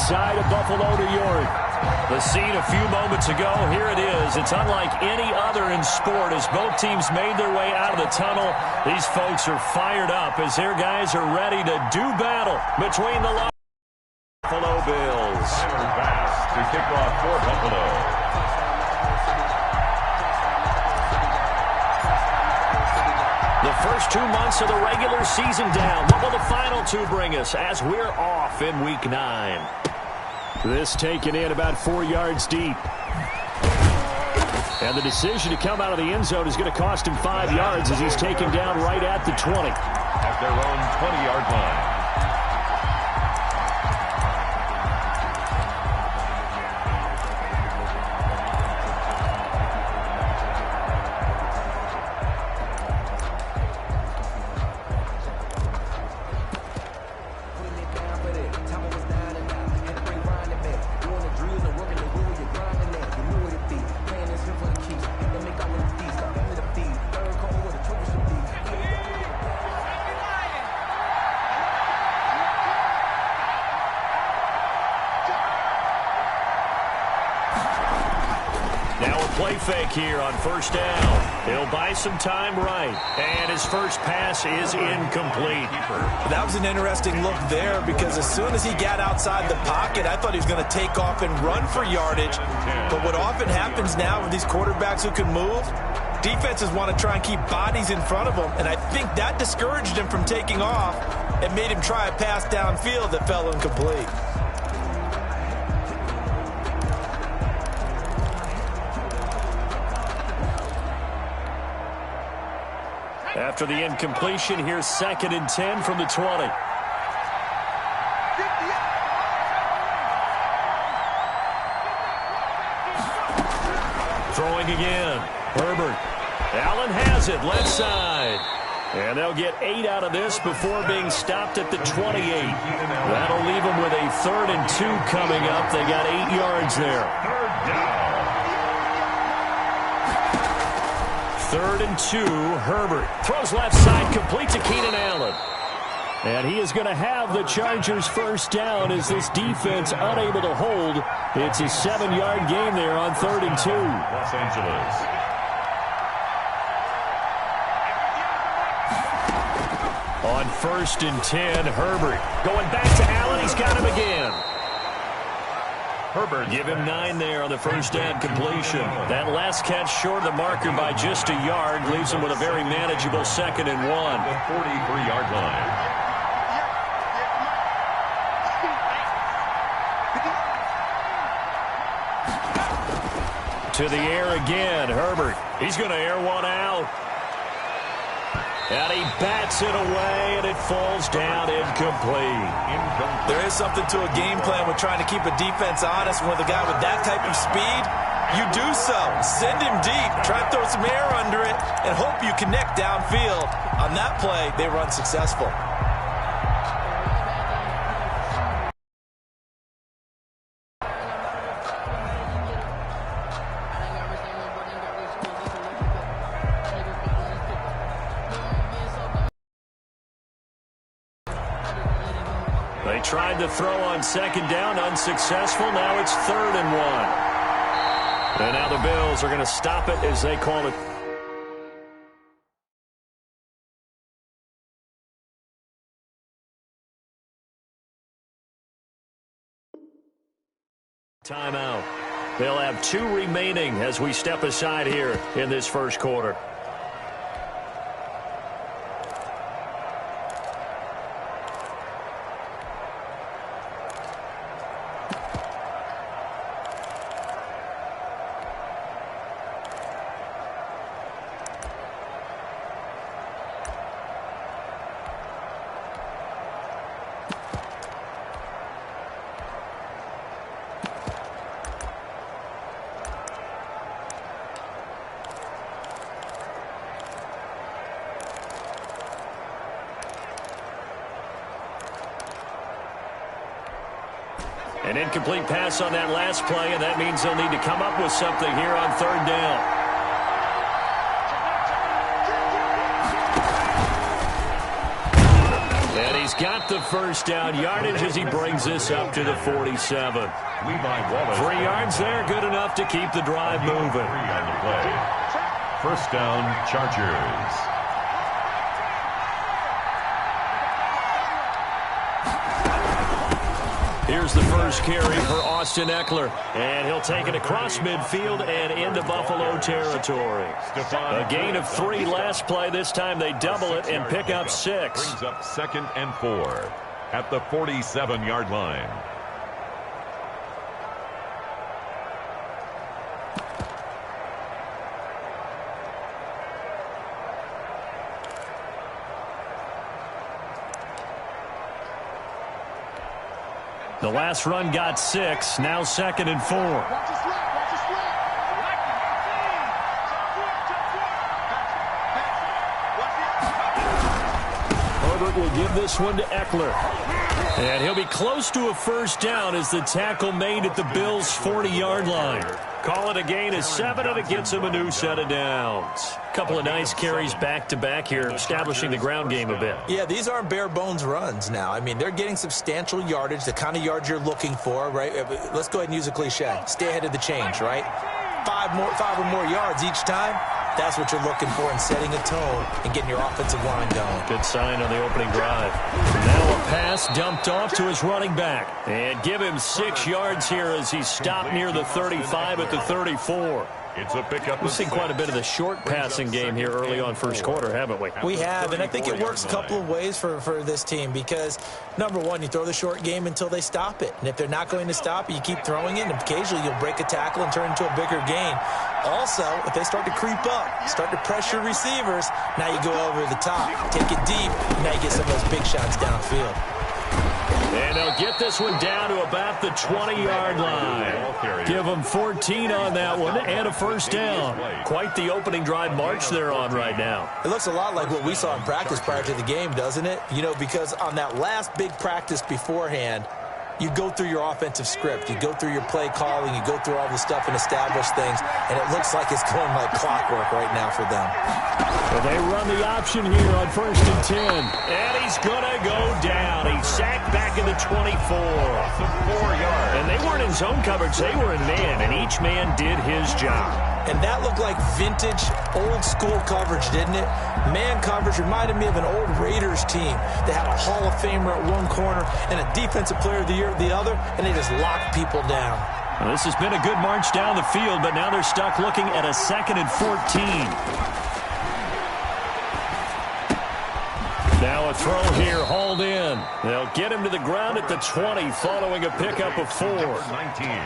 side of Buffalo, New York. The scene a few moments ago, here it is. It's unlike any other in sport as both teams made their way out of the tunnel. These folks are fired up as their guys are ready to do battle between the Buffalo Bills. Pass to kick off for Buffalo. The first 2 months of the regular season down. What will the final two bring us as we're off in Week 9? This taken in about 4 yards deep. And the decision to come out of the end zone is going to cost him 5 yards as he's taken down right at the 20. At their own 20-yard line. Play fake here on first down. He'll buy some time right. And his first pass is incomplete. That was an interesting look there because as soon as he got outside the pocket, I thought he was going to take off and run for yardage. But what often happens now with these quarterbacks who can move, defenses want to try and keep bodies in front of them. And I think that discouraged him from taking off and made him try a pass downfield that fell incomplete. After the incompletion, here's 2nd and 10 from the 20. Throwing again. Herbert. Allen has it, left side. And they'll get 8 out of this before being stopped at the 28. That'll leave them with a 3rd and 2 coming up. They got 8 yards there. 3rd and 2, Herbert throws left side, complete to Keenan Allen. And he is going to have the Chargers first down as this defense unable to hold. It's a 7-yard gain there on 3rd and 2. Los Angeles. On 1st and 10, Herbert going back to Allen. He's got him again. Herbert. Give him 9 there on the first down completion. That last catch short of the marker by just a yard leaves him with a very manageable 2nd and 1. The 43-yard line. To the air again, Herbert. He's going to air one out. And he bats it away, and it falls down incomplete. There is something to a game plan with trying to keep a defense honest. With a guy with that type of speed, you do so. Send him deep. Try to throw some air under it and hope you connect downfield. On that play, they were unsuccessful. They tried to throw on 2nd down, unsuccessful. Now it's 3rd and 1. And now the Bills are going to stop it as they call it. Timeout. They'll have 2 remaining as we step aside here in this first quarter. An incomplete pass on that last play, and that means they'll need to come up with something here on 3rd down. And he he's got the first down yardage as he brings this up to the 47. 3 yards there, good enough to keep the drive moving. First down, Chargers. Here's the first carry for Austin Eckler, and he'll take it across midfield and into Buffalo territory. A gain of 3 last play. This time they double it and pick up 6. Brings up 2nd and 4 at the 47-yard line. The last run got 6, now 2nd and 4. Herbert will give this one to Eckler. And he'll be close to a first down as the tackle made at the Bills' 40-yard line. Call it a gain of 7, and it gets him a new set of downs. Couple of nice carries back-to-back here, establishing the ground game a bit. Yeah, these aren't bare-bones runs now. I mean, they're getting substantial yardage, the kind of yards you're looking for, right? Let's go ahead and use a cliche. Stay ahead of the change, right? 5 or more yards each time. That's what you're looking for in setting a tone and getting your offensive line going. Good sign on the opening drive. Now a pass dumped off to his running back. And give him 6 yards here as he stopped near the 35 at the 34. It's a pickup. We've seen quite a bit of the short passing game here early on first quarter, haven't we? We have, and I think it works a couple of ways for this team because, number one, you throw the short game until they stop it. And if they're not going to stop it, you keep throwing it, and occasionally you'll break a tackle and turn into a bigger gain. Also, if they start to creep up, start to pressure receivers, now you go over the top, take it deep, now you get some of those big shots downfield. And they'll get this one down to about the 20-yard line. Give them 14 on that one and a first down. Quite the opening drive march they're on right now. It looks a lot like what we saw in practice prior to the game, doesn't it? You know, because on that last big practice beforehand, you go through your offensive script. You go through your play calling. You go through all the stuff and establish things. And it looks like it's going like clockwork right now for them. Well, they run the option here on 1st and 10. And he's going to go down. He's sacked back in the 24. 4 yards. And they weren't in zone coverage. They were in man. And each man did his job. And that looked like vintage, old-school coverage, didn't it? Man coverage reminded me of an old Raiders team. They had a Hall of Famer at one corner and a Defensive Player of the Year at the other, and they just locked people down. Well, this has been a good march down the field, but now they're stuck looking at a 2nd and 14. Now a throw here, hauled in. They'll get him to the ground at the 20, following a pickup of 4.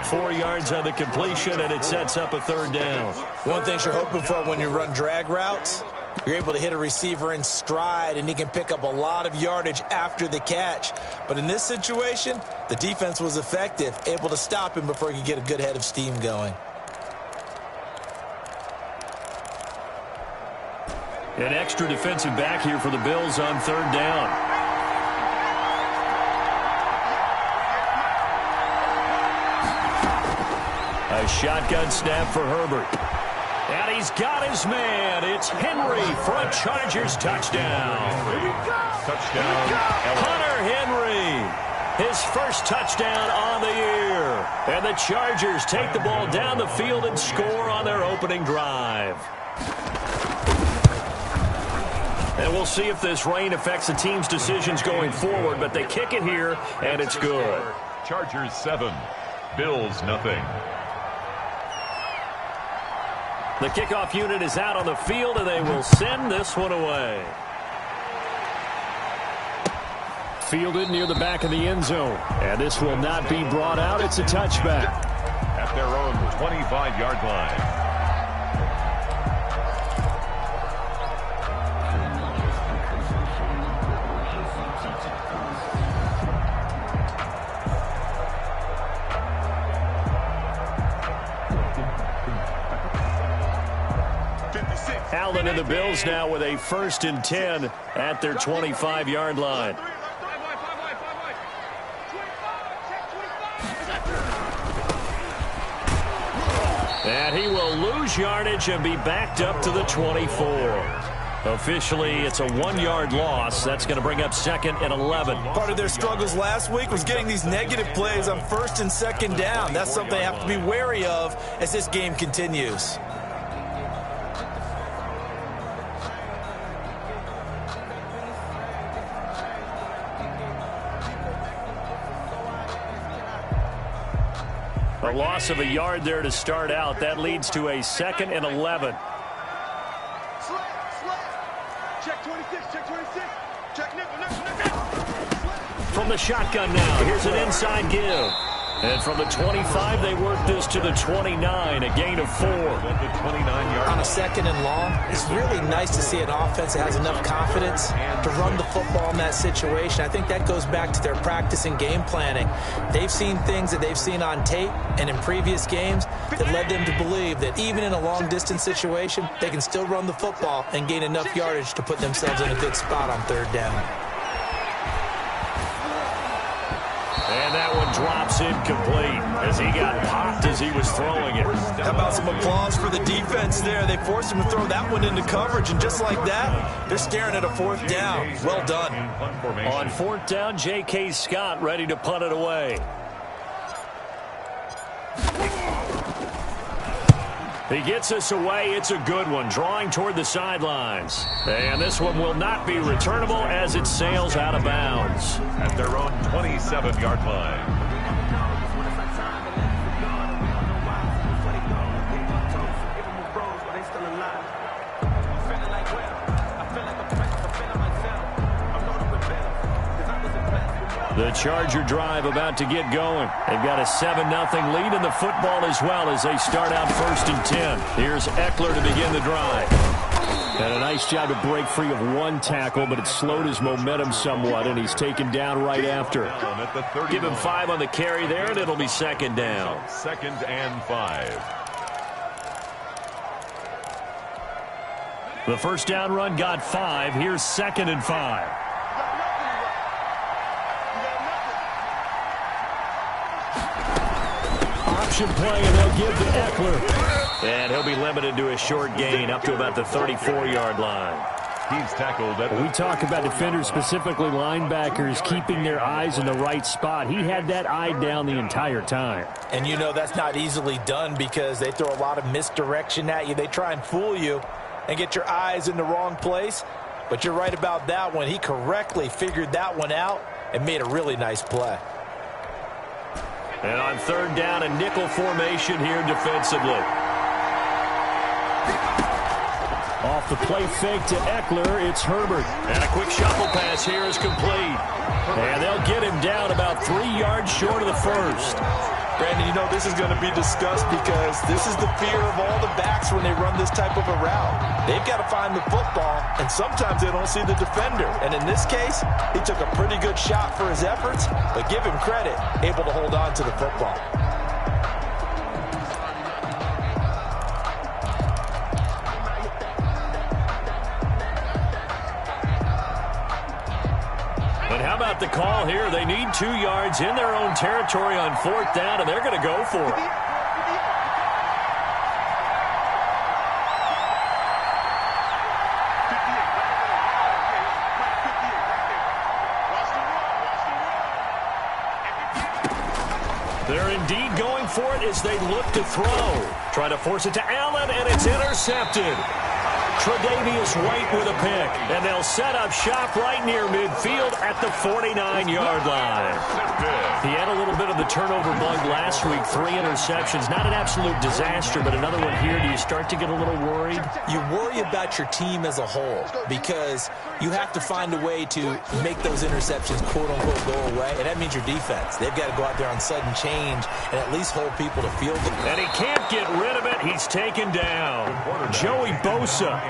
4 yards on the completion, and it sets up a 3rd down. One thing you're hoping for when you run drag routes, you're able to hit a receiver in stride, and he can pick up a lot of yardage after the catch. But in this situation, the defense was effective, able to stop him before he could get a good head of steam going. An extra defensive back here for the Bills on 3rd down. A shotgun snap for Herbert. And he's got his man. It's Henry for a Chargers touchdown. Touchdown. Hunter Henry. His first touchdown on the year. And the Chargers take the ball down the field and score on their opening drive. And we'll see if this rain affects the team's decisions going forward, but they kick it here, and it's good. Chargers 7, Bills nothing. The kickoff unit is out on the field, and they will send this one away. Fielded near the back of the end zone, and this will not be brought out. It's a touchback. At their own 25-yard line. Allen and the Bills now with a 1st and 10 at their 25-yard line. And he will lose yardage and be backed up to the 24. Officially, it's a 1-yard loss. That's going to bring up 2nd and 11. Part of their struggles last week was getting these negative plays on 1st and 2nd down. That's something they have to be wary of as this game continues. A loss of a yard there to start out. That leads to a 2nd and 11. Check 26, check 26. Check nickel. From the shotgun now, here's an inside give. And from the 25, they work this to the 29, a gain of 4. On a 2nd and long, it's really nice to see an offense that has enough confidence to run the football in that situation. I think that goes back to their practice and game planning. They've seen things that they've seen on tape and in previous games that led them to believe that even in a long-distance situation, they can still run the football and gain enough yardage to put themselves in a good spot on 3rd down. And that one drops incomplete as he got popped as he was throwing it. How about some applause for the defense there? They forced him to throw that one into coverage, and just like that, they're staring at a 4th down. Well done. On 4th down, J.K. Scott ready to punt it away. He gets us away. It's a good one, drawing toward the sidelines. And this one will not be returnable as it sails out of bounds. At their own 27-yard line. The Charger drive about to get going. They've got a 7-0 lead in the football as well as they start out 1st and 10. Here's Eckler to begin the drive. And a nice job to break free of one tackle, but it slowed his momentum somewhat, and he's taken down right after. Give him 5 on the carry there, and it'll be 2nd down. 2nd and 5. The first down run got 5. Here's 2nd and 5. Play, and they'll give to Eckler. And he'll be limited to a short gain up to about the 34-yard line. He's tackled at we talk about defenders, specifically linebackers, keeping their eyes in the right spot. He had that eye down the entire time. And you know that's not easily done because they throw a lot of misdirection at you. They try and fool you and get your eyes in the wrong place. But you're right about that one. He correctly figured that one out and made a really nice play. And on 3rd down, a nickel formation here defensively. Off the play fake to Eckler, it's Herbert. And a quick shuffle pass here is complete. And they'll get him down about 3 yards short of the first. Brandon, you know this is going to be discussed because this is the fear of all the backs when they run this type of a route. They've got to find the football, and sometimes they don't see the defender. And in this case, he took a pretty good shot for his efforts, but give him credit, able to hold on to the football. The call here, they need 2 yards in their own territory on 4th down, and they're going to go for it. They're indeed going for it as they look to throw. Try to force it to Allen, and it's intercepted. Tre'Davious White with a pick, and they'll set up shop right near midfield at the 49-yard line. He had a little bit of the turnover bug last week, 3 interceptions. Not an absolute disaster, but another one here. Do you start to get a little worried? You worry about your team as a whole because you have to find a way to make those interceptions, quote-unquote, go away, and that means your defense. They've got to go out there on sudden change and at least hold people to field goal. And he can't get rid of it. He's taken down. Joey Bosa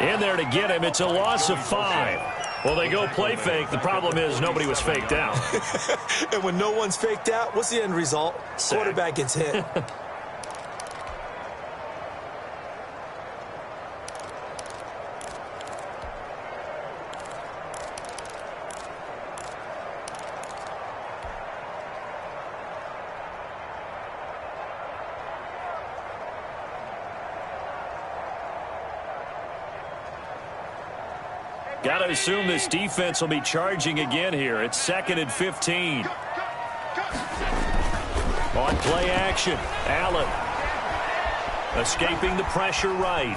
in there to get him. It's a loss of 5. Well, they go play fake. The problem is nobody was faked out. And when no one's faked out, what's the end result? Sack. Quarterback gets hit. Got to assume this defense will be charging again here. It's 2nd and 15. On play action, Allen escaping the pressure right.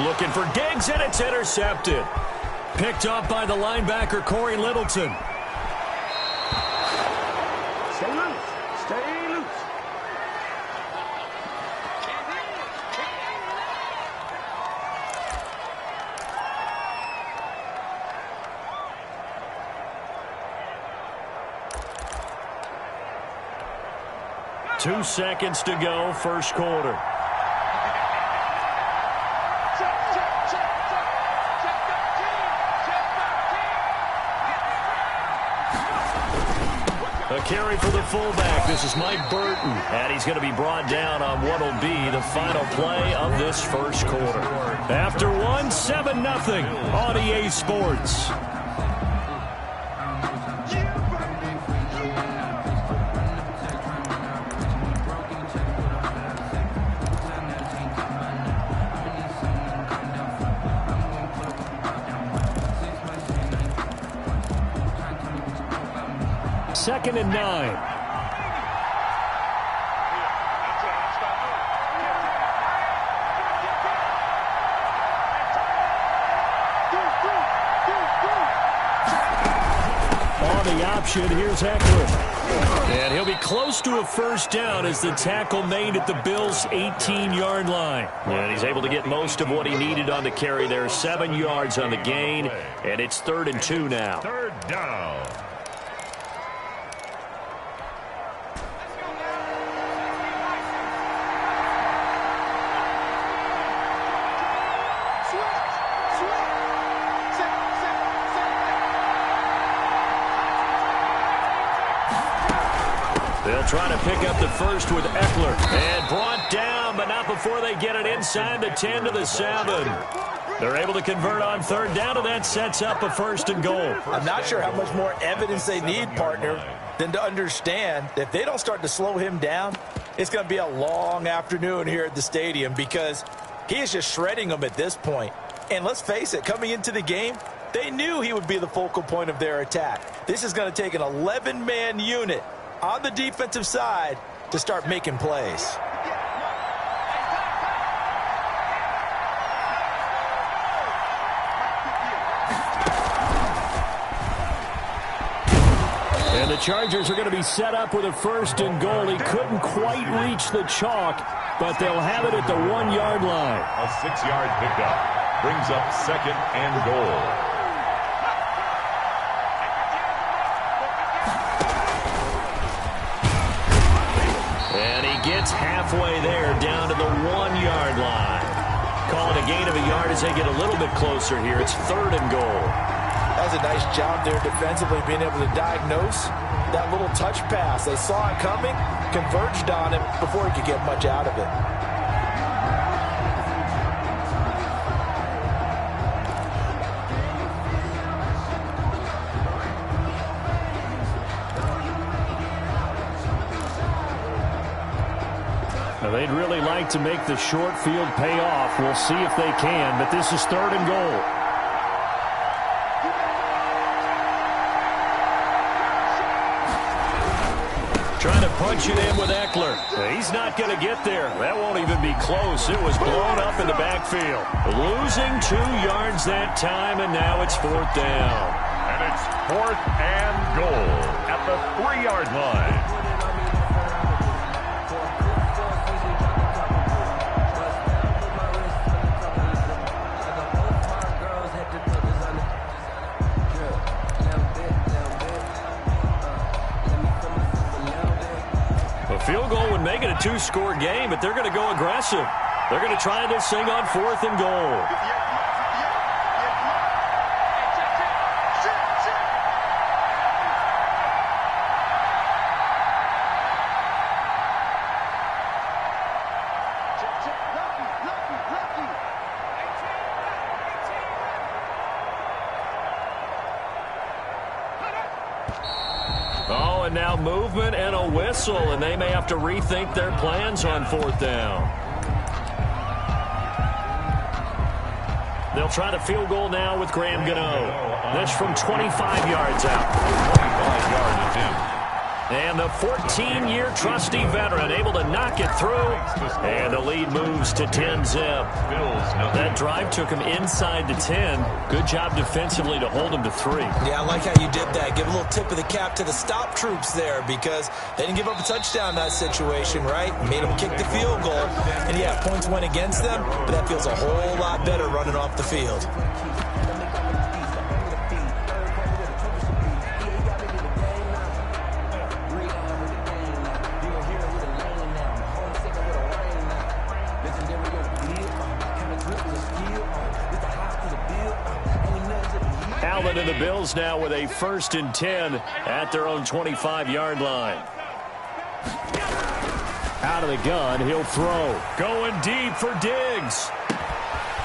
Looking for Diggs, and it's intercepted. Picked up by the linebacker, Corey Littleton. Stay loose. Stay loose. Two seconds to go, first quarter. A carry for the fullback. This is Mike Burton. And he's going to be brought down on what will be the final play of this first quarter. After one, 7-0 on EA Sports. Second and 9. On the option, here's Eckler. And he'll be close to a first down as the tackle made at the Bills' 18-yard line. And he's able to get most of what he needed on the carry there. 7 yards on the gain, and it's 3rd and 2 now. Third down. They'll try to pick up the first with Eckler. And brought down, but not before they get it inside the 10 to the 7. They're able to convert on 3rd down, and that sets up a 1st and goal. I'm not sure how much more evidence they need, partner, than to understand that if they don't start to slow him down, it's going to be a long afternoon here at the stadium because he is just shredding them at this point. And let's face it, coming into the game, they knew he would be the focal point of their attack. This is going to take an 11-man unit on the defensive side to start making plays. And the Chargers are going to be set up with a 1st and goal. He couldn't quite reach the chalk, but they'll have it at the 1-yard line. A 6-yard pickup brings up 2nd and goal. Gets halfway there down to the 1-yard line. Call it a gain of a yard as they get a little bit closer here. It's 3rd and goal. That was a nice job there defensively, being able to diagnose that little touch pass. They saw it coming, converged on him before he could get much out of it. They'd really like to make the short field pay off. We'll see if they can, but this is 3rd and goal. Trying to punch it in with Eckler. He's not going to get there. That won't even be close. It was blown up in the backfield. Losing 2 yards that time, and now it's 4th down. And it's 4th and goal at the 3-yard line. Field goal would make it a 2-score game, but they're going to go aggressive. They're going to try this thing on 4th and goal. Oh, and now movement and a whistle, and they may have to rethink their plans on 4th down. They'll try the field goal now with Graham Gano. This from 25 yards out. 25-yard attempt. And the 14-year trusty veteran able to knock it through. And the lead moves to 10-zip. That drive took him inside the 10. Good job defensively to hold him to 3. Yeah, I like how you did that. Give a little tip of the cap to the stop troops there because they didn't give up a touchdown in that situation, right? Made them kick the field goal. And, yeah, points went against them, but that feels a whole lot better running off the field. And the Bills now with a 1st and 10 at their own 25-yard line. Out of the gun, he'll throw. Going deep for Diggs.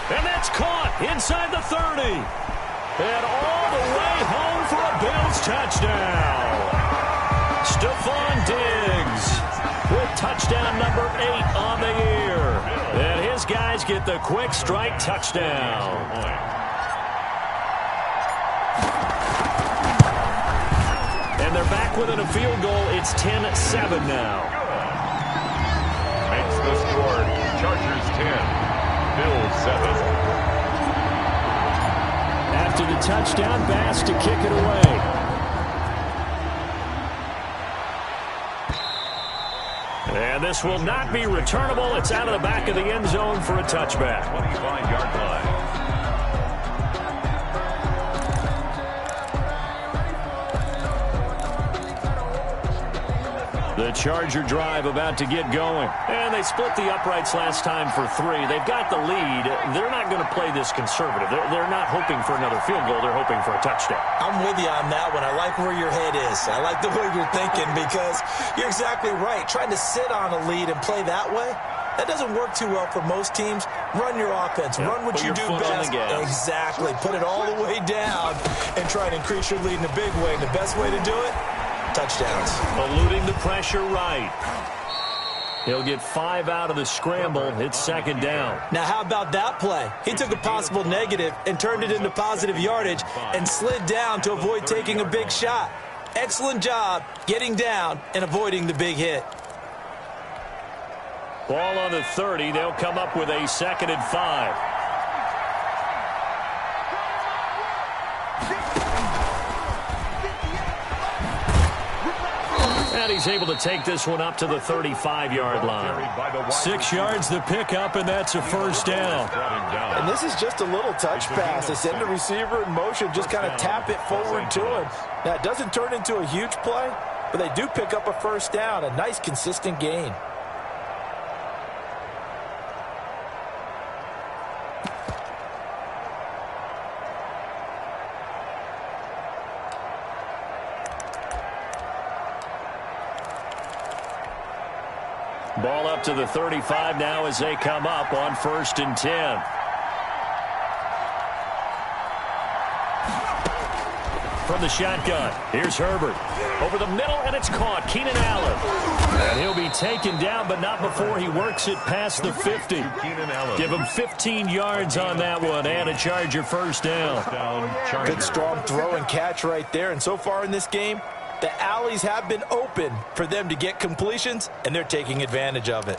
And that's caught inside the 30. And all the way home for a Bills touchdown. Stephon Diggs with touchdown number 8 on the year. And his guys get the quick strike touchdown. And they're back within a field goal. It's 10-7 now. Makes the score. Chargers 10, Bills 7. After the touchdown, Bass to kick it away. And this will not be returnable. It's out of the back of the end zone for a touchback. 25-yard line. The Charger drive about to get going. And they split the uprights last time for 3. They've got the lead. They're not going to play this conservative. They're not hoping for another field goal. They're hoping for a touchdown. I'm with you on that one. I like where your head is. I like the way you're thinking because you're exactly right. Trying to sit on a lead and play that way, that doesn't work too well for most teams. Run your offense. Yep. Run what you do best. Exactly. Put it all the way down and try and increase your lead in a big way. And the best way to do it? Touchdowns. Eluding the pressure right. He'll get 5 out of the scramble. It's 2nd down. Now, how about that play? He took a possible negative and turned it into positive yardage and slid down to avoid taking a big shot. Excellent job getting down and avoiding the big hit. Ball on the 30. They'll come up with a 2nd and 5. And he's able to take this one up to the 35-yard line. 6 yards the pickup, and that's a 1st down. And this is just a little touch pass. They send the receiver in motion, just kind of tap it forward to him. Now, it doesn't turn into a huge play, but they do pick up a 1st down, a nice, consistent gain. Ball up to the 35 now as they come up on 1st and 10. From the shotgun, here's Herbert. Over the middle, and it's caught. Keenan Allen. And he'll be taken down, but not before he works it past the 50. Give him 15 yards on that one, and a Charger 1st down. Good strong throw and catch right there. And so far in this game, the alleys have been open for them to get completions, and they're taking advantage of it.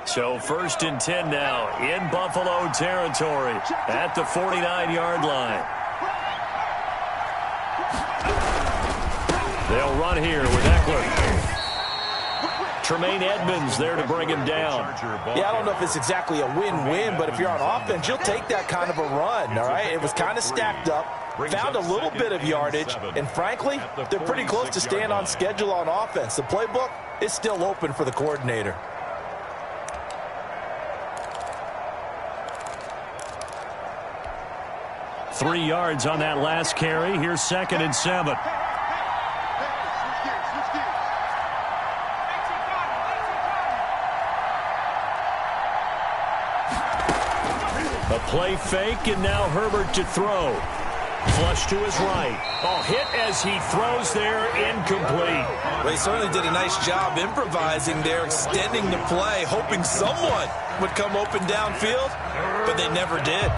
So 1st and 10 now in Buffalo territory at the 49-yard line. They'll run here with Eckler. Tremaine Edmonds there to bring him down. Yeah, I don't know if it's exactly a win-win, but if you're on offense, you'll take that kind of a run, all right? It was kind of stacked up, found a little bit of yardage, and frankly, they're pretty close to staying on schedule on offense. The playbook is still open for the coordinator. Three yards on that last carry. Here's 2nd and 7. A play fake, and now Herbert to throw. Flush to his right. Oh, hit as he throws there, incomplete. Well, he certainly did a nice job improvising there, extending the play, hoping someone would come open downfield, but they never did.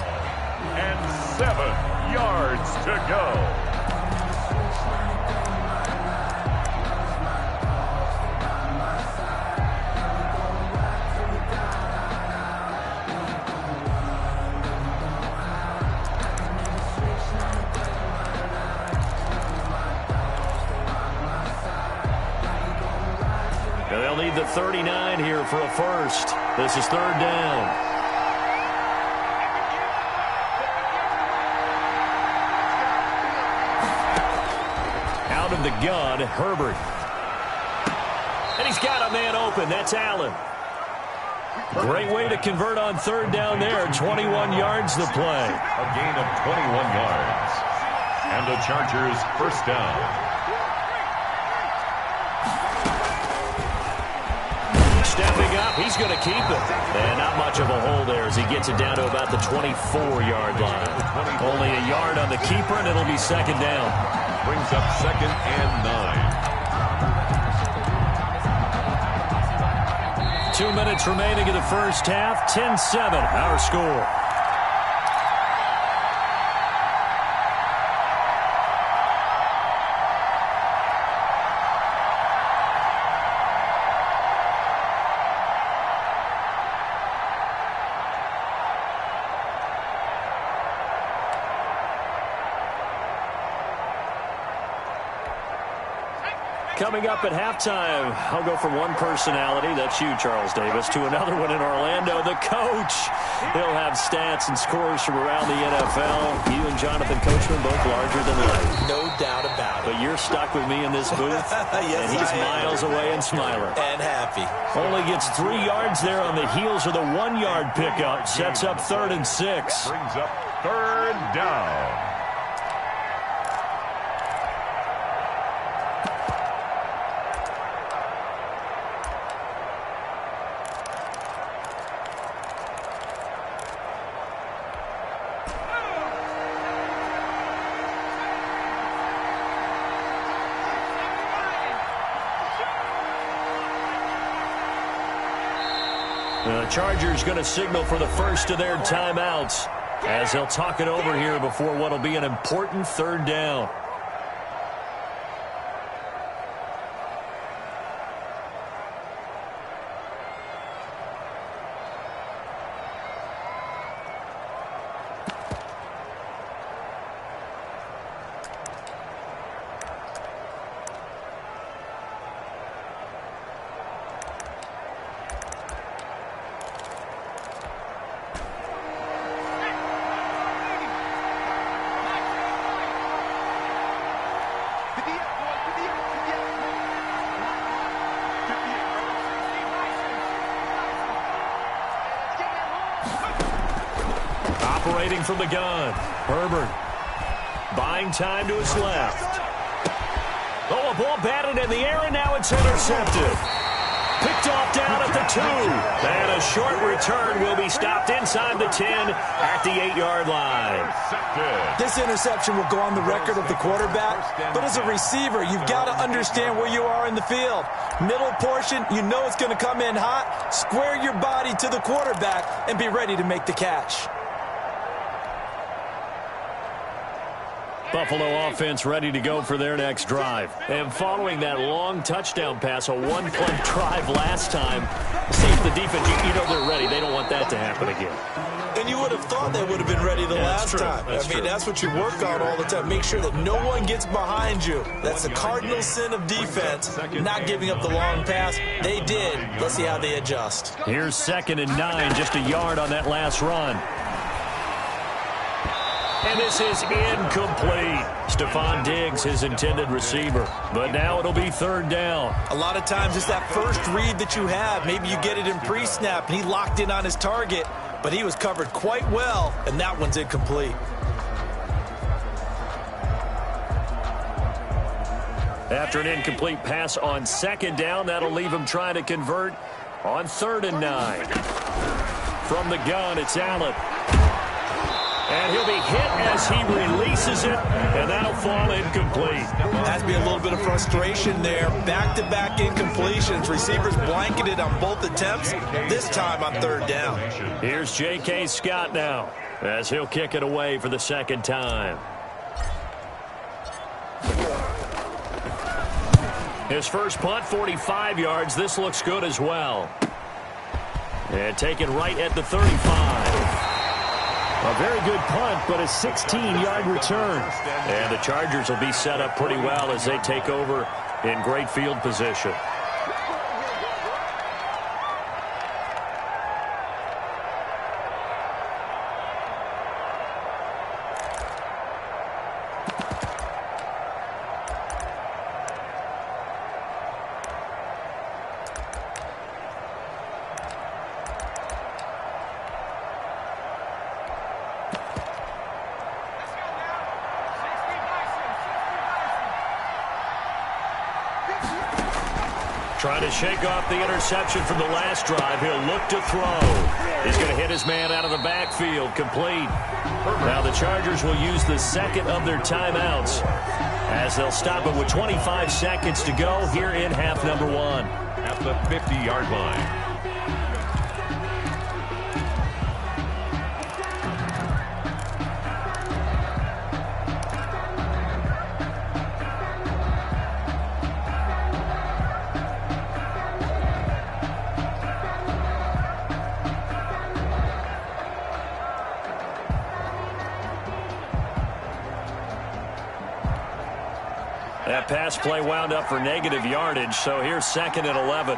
And 7 yards to go. They'll need the 39 here for a first. This is 3rd down. Out of the gun, Herbert. And he's got a man open. That's Allen. Great way to convert on 3rd down there. 21 yards to play. A gain of 21 yards. And the Chargers first down. Stepping up, he's going to keep it. And not much of a hole there as he gets it down to about the 24-yard line. Only a yard on the keeper, and it'll be 2nd down. Brings up 2nd and 9. 2 minutes remaining in the first half. 10-7, our score. Coming up at halftime, I'll go from one personality, that's you, Charles Davis, to another one in Orlando, the coach. He'll have stats and scores from around the NFL. You and Jonathan Coachman both larger than life. No doubt about it. But you're stuck with me in this booth, yes, and he's miles away and smiling. And happy. Only gets 3 yards there on the heels of the 1-yard pickup. Sets up 3rd and 6. Brings up 3rd down. The Chargers going to signal for the first of their timeouts as they'll talk it over here before what will be an important 3rd down. Operating from the gun, Herbert buying time to his left. Oh, a ball batted in the air, and now it's intercepted. Picked off down at the 2. And a short return will be stopped inside the 10 at the 8-yard line. This interception will go on the record of the quarterback, but as a receiver, you've got to understand where you are in the field. Middle portion, you know it's going to come in hot. Square your body to the quarterback and be ready to make the catch. Buffalo offense ready to go for their next drive. And following that long touchdown pass, a one-play drive last time, see if the defense, you know they're ready. They don't want that to happen again. And you would have thought they would have been ready the last time. That's what you work on all the time. Make sure that no one gets behind you. That's the cardinal sin of defense, not giving up the long pass. They did. Let's see how they adjust. Here's 2nd and 9, just a yard on that last run. And this is incomplete. Stephon Diggs, his intended receiver. But now it'll be 3rd down. A lot of times it's that first read that you have. Maybe you get it in pre-snap, and he locked in on his target. But he was covered quite well, and that one's incomplete. After an incomplete pass on 2nd down, that'll leave him trying to convert on 3rd and 9. From the gun, it's Allen. And he'll be hit as he releases it, and that'll fall incomplete. Has to be a little bit of frustration there. Back-to-back incompletions. Receivers blanketed on both attempts, this time on third down. Here's J.K. Scott now, as he'll kick it away for the second time. His first punt, 45 yards. This looks good as well. And taken right at the 35. A very good punt, but a 16-yard return. And the Chargers will be set up pretty well as they take over in great field position. Trying to shake off the interception from the last drive. He'll look to throw. He's going to hit his man out of the backfield. Complete. Now the Chargers will use the second of their timeouts as they'll stop it with 25 seconds to go here in half number one. At the 50-yard line. That pass play wound up for negative yardage, so here's second and 11.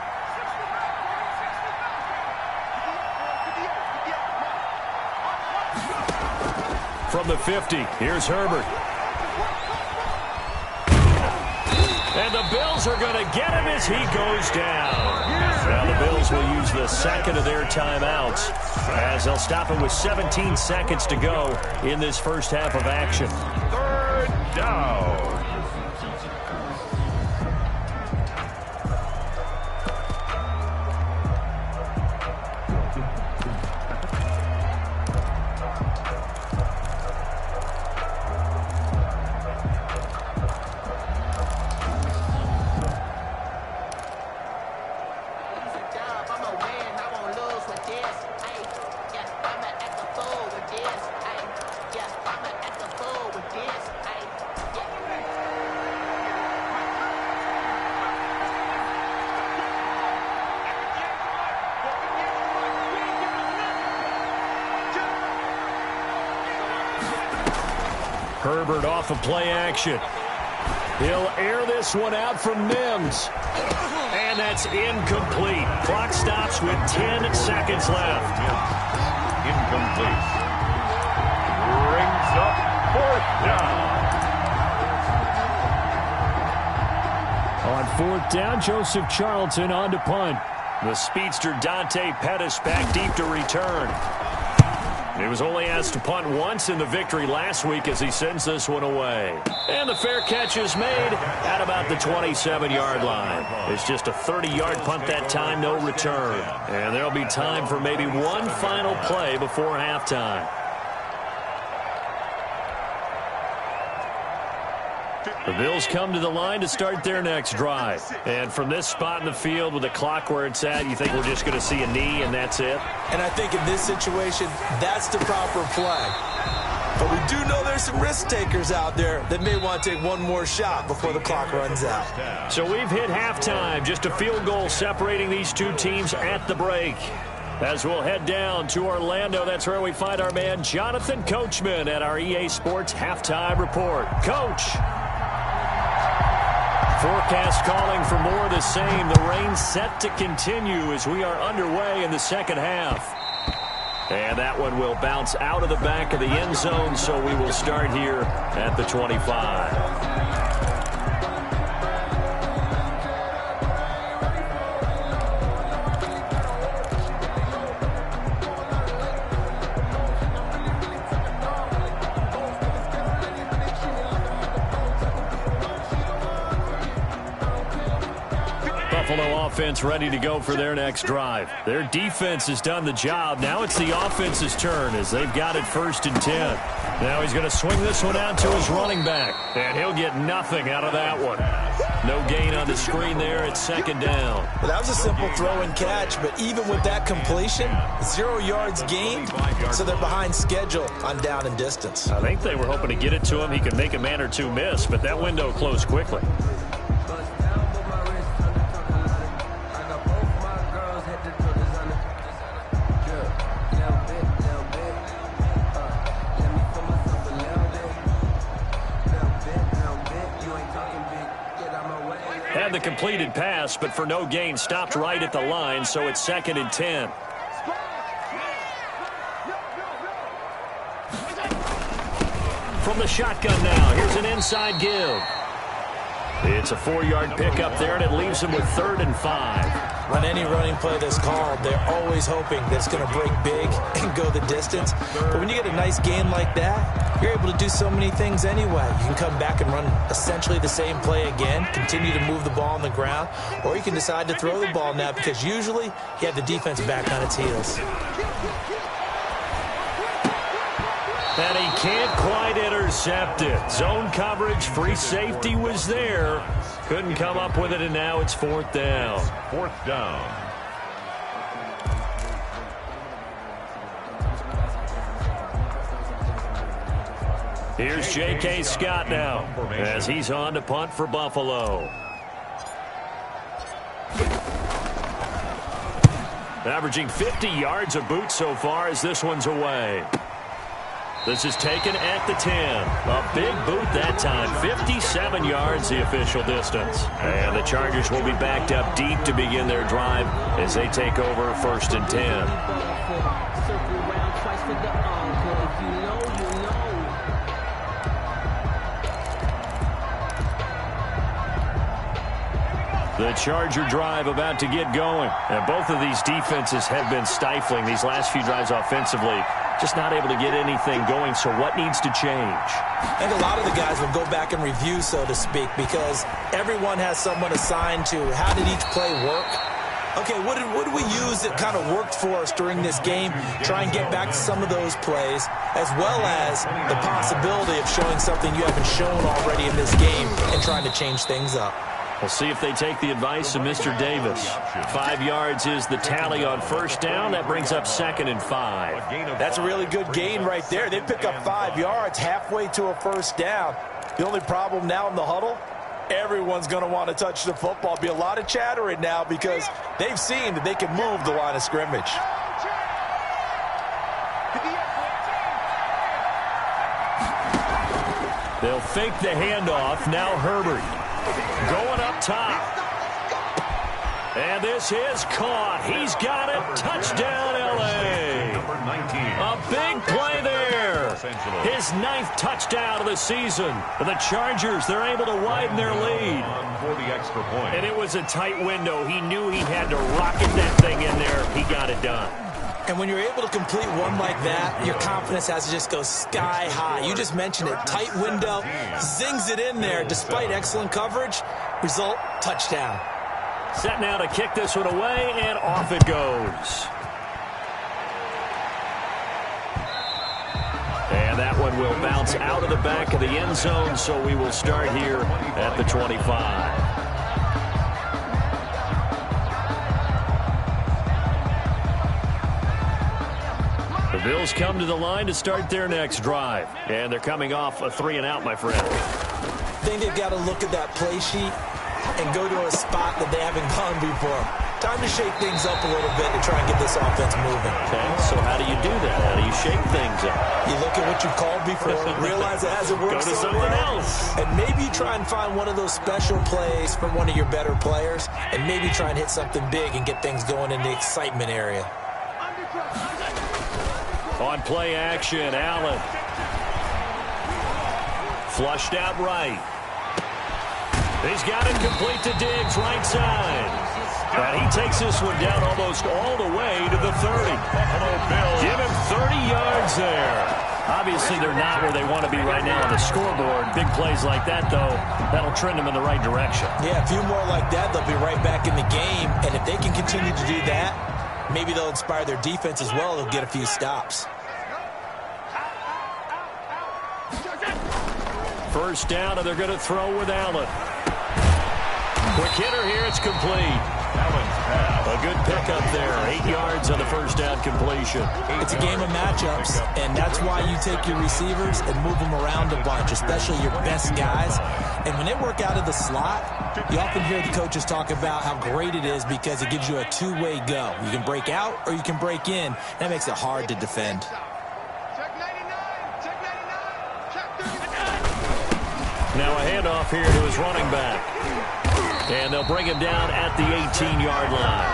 From the 50, here's Herbert. And the Bills are going to get him as he goes down. Now the Bills will use the second of their timeouts as they'll stop it with 17 seconds to go in this first half of action. Third down. Herbert off of play action. He'll air this one out from Mims. And that's incomplete. Clock stops with 10 seconds left. Incomplete. Brings up fourth down. On fourth down, Joseph Charlton on to punt. The speedster Dante Pettis back deep to return. He was only asked to punt once in the victory last week as he sends this one away. And the fair catch is made at about the 27-yard line. It's just a 30-yard punt that time, no return. And there'll be time for maybe one final play before halftime. The Bills come to the line to start their next drive. And from this spot in the field with the clock where it's at, you think we're just going to see a knee and that's it? And I think in this situation, that's the proper play. But we do know there's some risk takers out there that may want to take one more shot before the clock runs out. So we've hit halftime. Just a field goal separating these two teams at the break. As we'll head down to Orlando, that's where we find our man Jonathan Coachman at our EA Sports Halftime Report. Coach. Forecast calling for more of the same. The rain set to continue as we are underway in the second half. And that one will bounce out of the back of the end zone, so we will start here at the 25. Buffalo offense ready to go for their next drive. Their defense has done the job. Now it's the offense's turn as they've got it 1st and 10. Now he's going to swing this one out to his running back, and he'll get nothing out of that one. No gain on the screen there. It's 2nd down. Well, that was a simple throw and catch, but even with that completion, 0 yards gained, so they're behind schedule on down and distance. I think they were hoping to get it to him. He could make a man or two miss, but that window closed quickly. Had the completed pass, but for no gain, stopped right at the line, so it's 2nd and 10. From the shotgun now, here's an inside give. It's a 4-yard pickup there, and it leaves him with 3rd and 5. On any running play that's called, they're always hoping that it's going to break big and go the distance. But when you get a nice gain like that, you're able to do so many things anyway. You can come back and run essentially the same play again, continue to move the ball on the ground, or you can decide to throw the ball now because usually you have the defense back on its heels. And he can't quite intercept it. Zone coverage, free safety was there. Couldn't come up with it, and now it's 4th down. 4th down. Here's J.K. Scott now as he's on to punt for Buffalo. Averaging 50 yards a boot so far as this one's away. This is taken at the 10. A big boot that time. 57 yards the official distance. And the Chargers will be backed up deep to begin their drive as they take over 1st and 10. The Charger drive about to get going. And both of these defenses have been stifling these last few drives offensively. Just not able to get anything going, so what needs to change? I think a lot of the guys will go back and review, so to speak, because everyone has someone assigned to how did each play work. Okay, what did we use that kind of worked for us during this game? Try and get back to some of those plays, as well as the possibility of showing something you haven't shown already in this game and trying to change things up. We'll see if they take the advice of Mr. Davis. 5 yards is the tally on 1st down. That brings up 2nd and 5. That's a really good gain right there. They pick up 5 yards halfway to a 1st down. The only problem now in the huddle, everyone's going to want to touch the football. Be a lot of chattering now because they've seen that they can move the line of scrimmage. They'll fake the handoff. Now Herbert going up top. And this is caught. He's got it. Touchdown, L.A. A big play there. His 9th touchdown of the season. And the Chargers, they're able to widen their lead. For the extra point. And it was a tight window. He knew he had to rocket that thing in there. He got it done. And when you're able to complete one like that, your confidence has to just go sky high. You just mentioned it. Tight window, zings it in there despite excellent coverage. Result, touchdown. Set now to kick this one away, and off it goes. And that one will bounce out of the back of the end zone, so we will start here at the 25. The Bills come to the line to start their next drive. And they're coming off a 3-and-out, my friend. I think they've got to look at that play sheet and go to a spot that they haven't gone before. Time to shake things up a little bit to try and get this offense moving. Okay, so how do you do that? How do you shake things up? You look at what you called before, realize it hasn't worked. Go to something else. And maybe you try and find one of those special plays from one of your better players, and maybe try and hit something big and get things going in the excitement area. On play action, Allen. Flushed out right. He's got it complete to Diggs, right side. And he takes this one down almost all the way to the 30. Give him 30 yards there. Obviously, they're not where they want to be right now on the scoreboard. Big plays like that, though, that'll trend them in the right direction. Yeah, a few more like that, they'll be right back in the game. And if they can continue to do that, maybe they'll inspire their defense as well. They'll get a few stops. First down, and they're going to throw with Allen. Quick hitter here, it's complete. A good pickup there. 8 yards on the first down completion. It's a game of matchups, and that's why you take your receivers and move them around a bunch, especially your best guys. And when they work out of the slot, you often hear the coaches talk about how great it is because it gives you a two-way go. You can break out or you can break in. That makes it hard to defend. Now a handoff here to his running back. And they'll bring him down at the 18-yard line.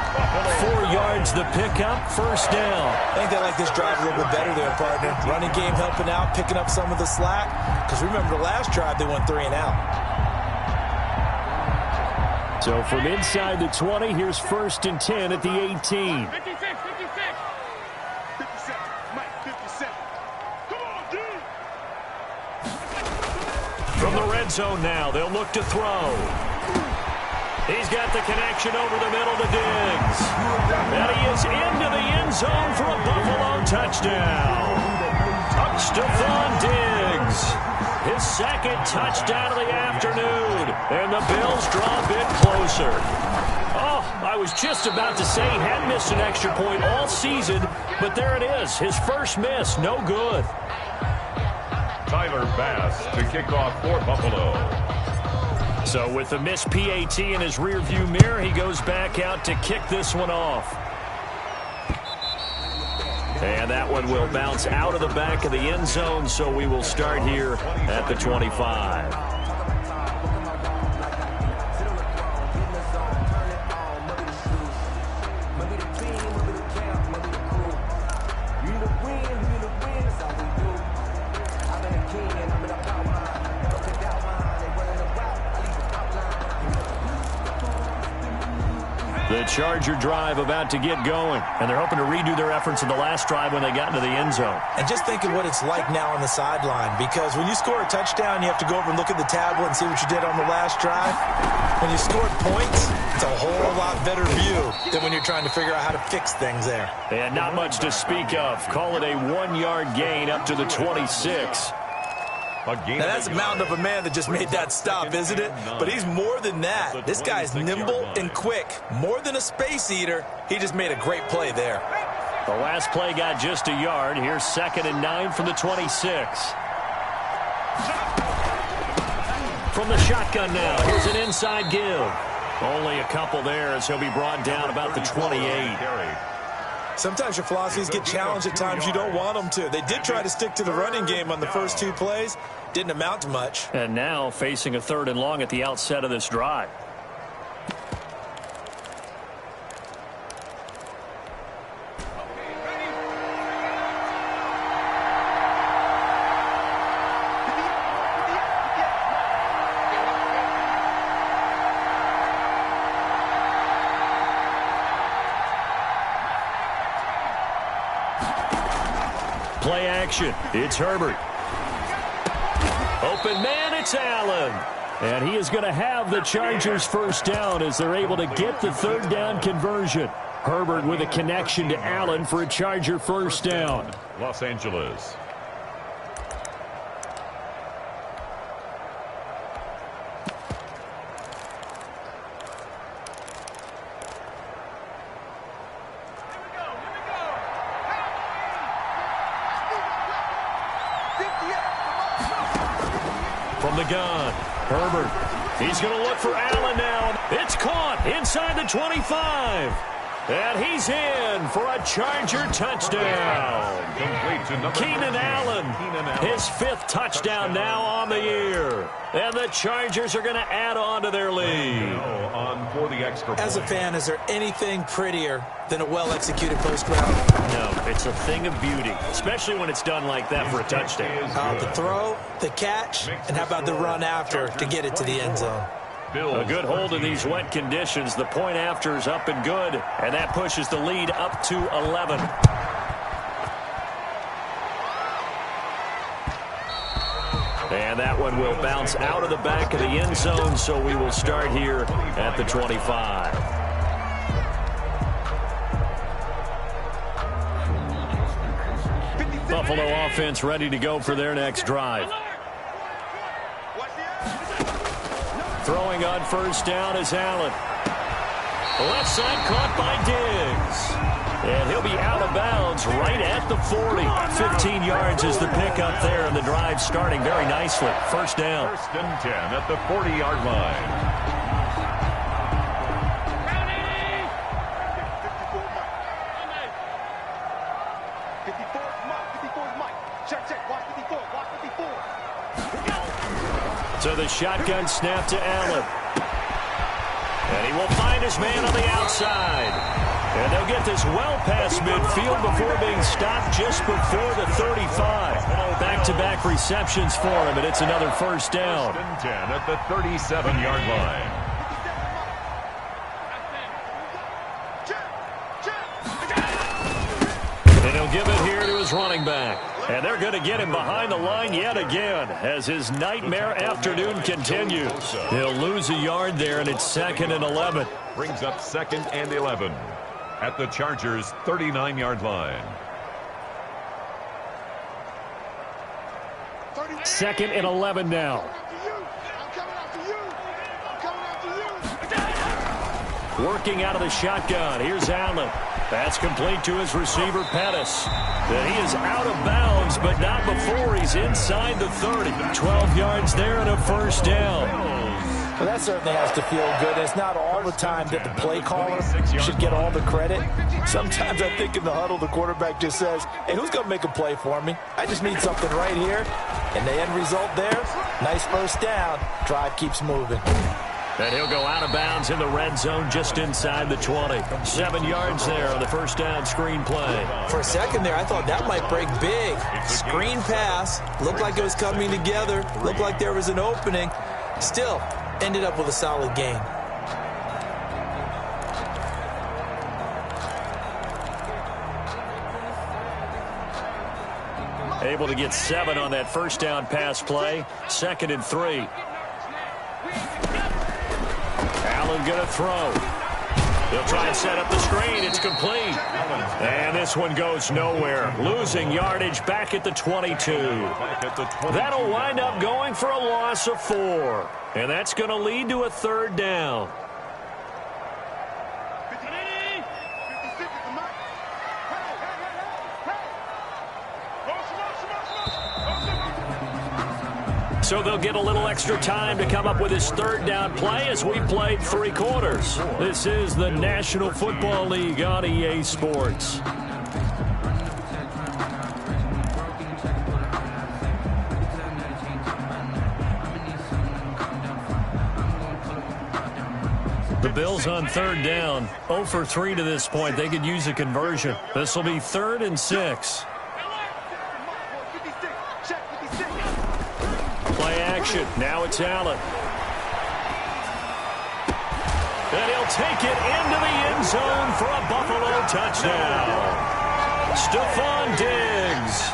4 yards the pickup, first down. I think they like this drive a little bit better there, partner. Running game helping out, picking up some of the slack. Because remember the last drive, they went 3 and out. So from inside the 20, here's 1st and 10 at the 18. 56. 57. Mike, 57. Come on, dude. From the red zone now, they'll look to throw. He's got the connection over the middle to Diggs. And he is into the end zone for a Buffalo touchdown. Stephon Diggs. His 2nd touchdown of the afternoon. And the Bills draw a bit closer. Oh, I was just about to say he hadn't missed an extra point all season, but there it is. His first miss, no good. Tyler Bass to kick off for Buffalo. So with the missed PAT in his rearview mirror, he goes back out to kick this one off. And that one will bounce out of the back of the end zone, so we will start here at the 25. The Charger drive about to get going, and they're hoping to redo their efforts in the last drive when they got into the end zone. And just think of what it's like now on the sideline, because when you score a touchdown, you have to go over and look at the tablet and see what you did on the last drive. When you scored points, it's a whole lot better view than when you're trying to figure out how to fix things there. And not much to speak of. Call it a 1-yard gain up to the 26. Now, that's a mountain of a man that just made that stop, isn't it? But he's more than that. This guy's nimble and quick. More than a space eater, he just made a great play there. The last play got just a yard. Here's 2nd and 9 from the 26. From the shotgun now, here's an inside give. Only a couple there as he'll be brought down about the 28. Sometimes your philosophies get challenged at times you don't want them to. They did try to stick to the running game on the first 2 plays. Didn't amount to much. And now facing a 3rd and long at the outset of this drive. Play action. It's Herbert. Open man, it's Allen. And he is going to have the Chargers first down as they're able to get the 3rd down conversion. Herbert with a connection to Allen for a Charger first down. Los Angeles. From the gun, Herbert. He's going to look for Allen now. It's caught inside the 25. And he's in for a Charger touchdown. Keenan Allen, his 5th touchdown now on the year. And the Chargers are going to add on to their lead. As a fan, is there anything prettier than a well-executed post route? No, it's a thing of beauty, especially when it's done like that for a touchdown. The throw, the catch, and how about the run after to get it to the end zone? A good hold in these wet conditions. The point after is up and good, and that pushes the lead up to 11. And that one will bounce out of the back of the end zone, so we will start here at the 25. Buffalo offense ready to go for their next drive. Throwing on first down is Allen. Left side caught by Diggs. And he'll be out of bounds right at the 40. 15 yards is the pickup there, and the drive starting very nicely. First down. First and 10 at the 40-yard line. 54 is Mike. Check. Watch 54. So the shotgun snap to Allen. And he will find his man on the outside. And they'll get this well past midfield before being stopped just before the 35. Back-to-back receptions for him, and it's another first down. First and 10 at the 37-yard line. And he'll give it here to his running back. And they're going to get him behind the line yet again as his nightmare afternoon continues. He'll lose a yard there, and it's 2nd and 11. Brings up 2nd and 11 at the Chargers' 39-yard line. 2nd and 11 now. Working out of the shotgun. Here's Allen. That's complete to his receiver, Pettis. And he is out of bounds, but not before he's inside the 30. 12 yards there and a first down. Well, that certainly has to feel good. It's not all the time that the play caller should get all the credit. Sometimes I think in the huddle, the quarterback just says, hey, who's going to make a play for me? I just need something right here. And the end result there, nice first down. Drive keeps moving. And he'll go out of bounds in the red zone just inside the 20. 7 yards there on the first down screen play. For a second there, I thought that might break big. Screen pass. Looked like it was coming together. Looked like there was an opening. Still, ended up with a solid gain. Able to get 7 on that first down pass play. 2nd and 3. Allen going to throw. He'll try and set up the screen. It's complete. And this one goes nowhere. Losing yardage back at the 22. That'll wind up going for a loss of 4. And that's going to lead to a third down. So they'll get a little extra time to come up with his third down play as we played 3 quarters. This is the National Football League on EA Sports. The Bills on third down, 0 for 3 to this point. They could use a conversion. This will be 3rd and 6. Now it's Allen. And he'll take it into the end zone for a Buffalo touchdown. Stephon Diggs.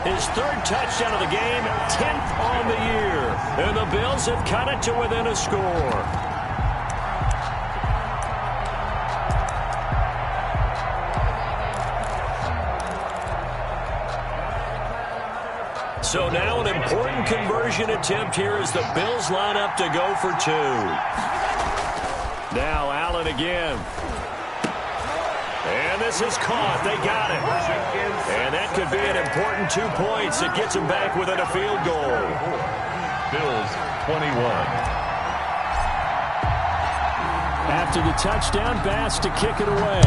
His 3rd touchdown of the game, 10th on the year. And the Bills have cut it to within a score. So now an important conversion attempt here as the Bills line up to go for 2. Now Allen again. And this is caught. They got it. And that could be an important 2 points. It gets them back within a field goal. Bills 21. After the touchdown, Bass to kick it away.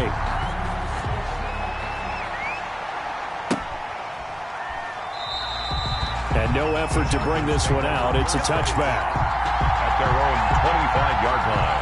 And no effort to bring this one out. It's a touchback. At their own 25-yard line.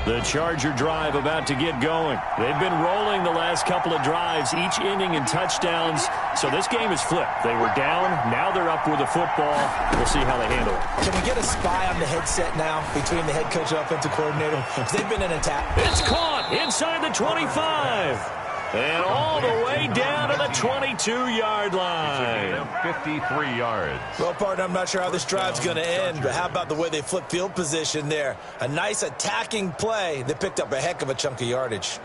The Charger drive about to get going. They've been rolling the last couple of drives, each ending in touchdowns. So this game is flipped. They were down. Now they're up with the football. We'll see how they handle it. Can we get a spy on the headset now between the head coach and offensive coordinator? They've been in attack. It's caught inside the 25. And all the way down to the 22-yard line. 53 yards. Well, partner, I'm not sure how this drive's going to end, but how about the way they flip field position there? A nice attacking play. They picked up a heck of a chunk of yardage.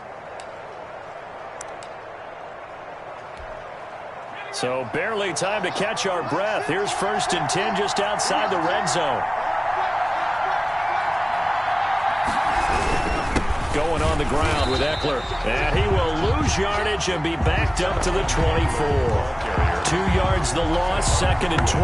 So barely time to catch our breath. Here's 1st and 10 just outside the red zone. Going on the ground with Eckler. And he will lose yardage and be backed up to the 24. 2 yards the loss, 2nd and 12.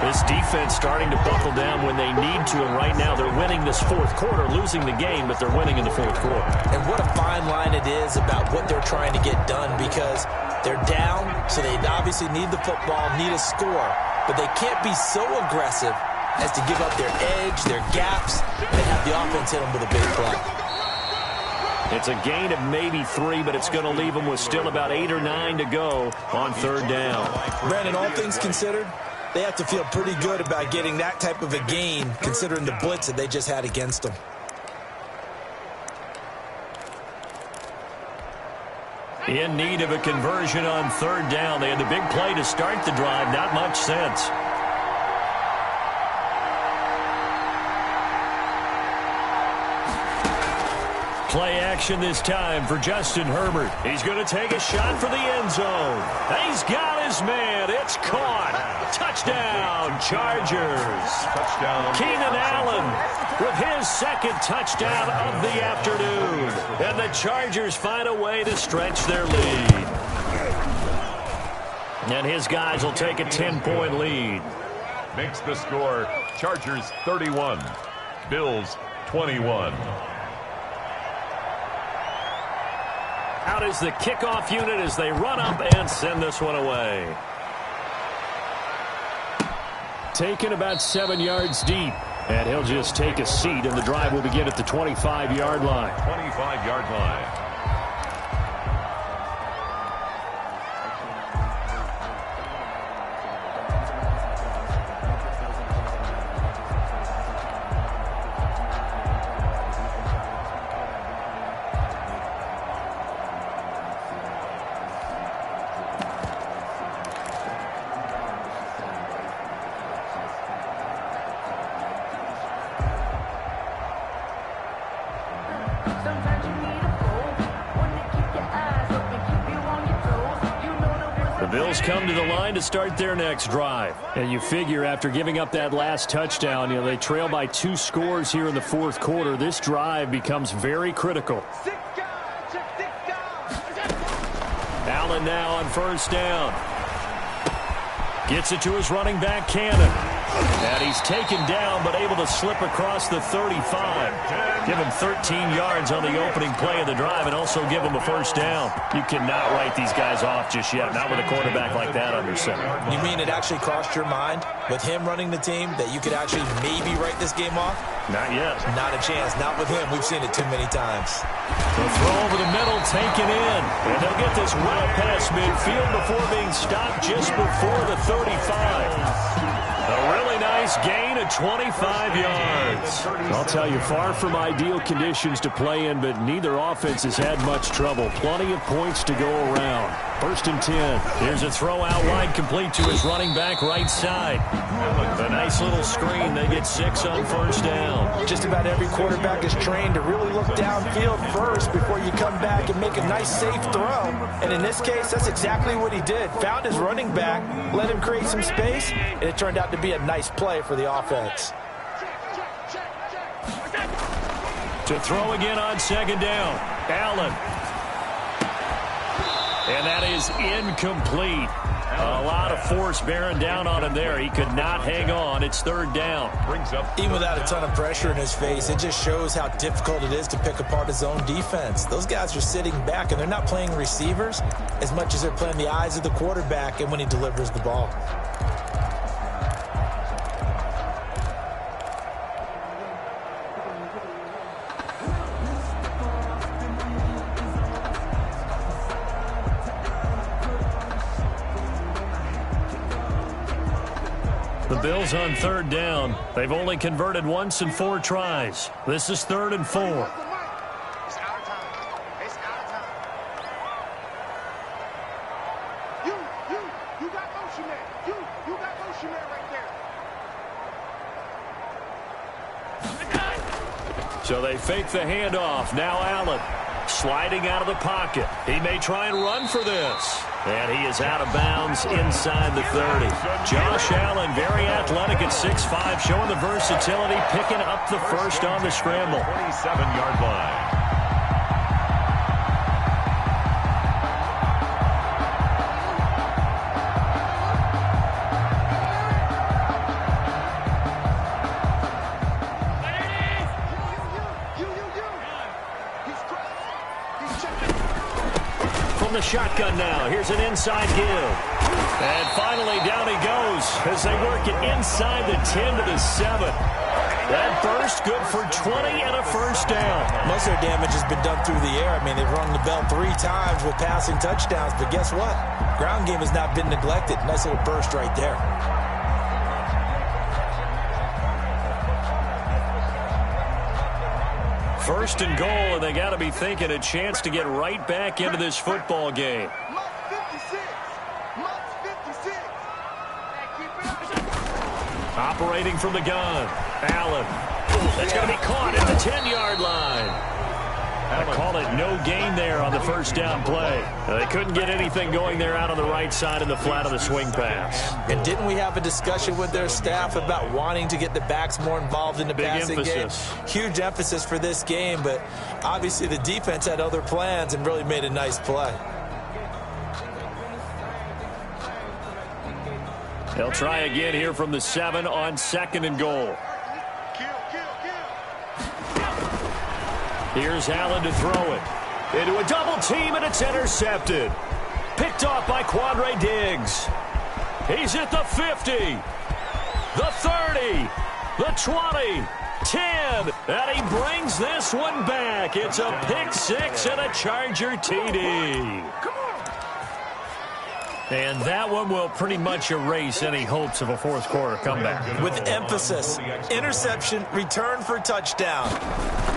This defense starting to buckle down when they need to, and right now they're winning this 4th quarter, losing the game, but they're winning in the 4th quarter. And what a fine line it is about what they're trying to get done, because they're down, so they obviously need the football, need a score, but they can't be so aggressive as to give up their edge, their gaps, and have the offense hit them with a big play. It's a gain of maybe 3, but it's going to leave them with still about 8 or 9 to go on 3rd down. Brandon, all things considered, they have to feel pretty good about getting that type of a gain, considering the blitz that they just had against them. In need of a conversion on 3rd down. They had the big play to start the drive. Not much sense. Play action this time for Justin Herbert. He's going to take a shot for the end zone. He's got his man. It's caught. Touchdown, Chargers. Touchdown. Keenan Allen with his 2nd touchdown of the afternoon. And the Chargers find a way to stretch their lead. And his guys will take a 10-point lead. Makes the score Chargers 31, Bills 21. Out is the kickoff unit as they run up and send this one away. Taken about 7 yards deep. And he'll just take a seat, and the drive will begin at the 25-yard line. 25-yard line. The Bills come to the line to start their next drive. And you figure after giving up that last touchdown, they trail by 2 scores here in the 4th quarter. This drive becomes very critical. Allen now on 1st down. Gets it to his running back, Cannon. And he's taken down, but able to slip across the 35. Give him 13 yards on the opening play of the drive and also give him a 1st down. You cannot write these guys off just yet, not with a quarterback like that under center. You mean it actually crossed your mind with him running the team that you could actually maybe write this game off? Not yet. Not a chance. Not with him. We've seen it too many times. The throw over the middle taken in. And they'll get this well past midfield before being stopped just before the 35. A really nice gain of 25 yards. I'll tell you, far from ideal conditions to play in, but neither offense has had much trouble. Plenty of points to go around. 1st and 10. Here's a throw out wide, complete to his running back right side. A nice little screen. They get 6 on 1st down. Just about every quarterback is trained to really look downfield first before you come back and make a nice, safe throw. And in this case, that's exactly what he did. Found his running back, let him create some space, and it turned out to be a nice play for the offense. To throw again on 2nd down. Allen. And that is incomplete. A lot of force bearing down on him there. He could not hang on. It's 3rd down. Even without a ton of pressure in his face, it just shows how difficult it is to pick apart his own defense. Those guys are sitting back, and they're not playing receivers as much as they're playing the eyes of the quarterback and when he delivers the ball. The Bills on third down. They've only converted once in 4 tries. This is 3rd and 4. It's our time. It's our time. You got motion man. You got motion man right there. So they fake the handoff. Now Allen sliding out of the pocket. He may try and run for this. And he is out of bounds inside the 30. Josh Allen, very athletic at 6'5", showing the versatility, picking up the first on the scramble. 27-yard line. The shotgun now. Here's an inside give. And finally down he goes as they work it inside the 10 to the 7. That burst good for 20 and a first down. Most of their damage has been done through the air. I mean, they've rung the bell 3 times with passing touchdowns, but guess what? Ground game has not been neglected. Nice little burst right there. First and goal, and they got to be thinking a chance to get right back into this football game. Must 56. Must 56. Operating from the gun. Allen. That's going to be caught at the 10-yard line. I call it no gain there on the first down play. They couldn't get anything going there out on the right side in the flat of the swing pass. And didn't we have a discussion with their staff about wanting to get the backs more involved in the passing game? Huge emphasis for this game, but obviously the defense had other plans and really made a nice play. They'll try again here from the 7 on 2nd and goal. Here's Allen to throw it. Into a double team, and it's intercepted. Picked off by Quandre Diggs. He's at the 50, the 30, the 20, 10, and he brings this one back. It's a pick 6 and a Charger TD. And that one will pretty much erase any hopes of a fourth quarter comeback. With emphasis, interception, return for touchdown.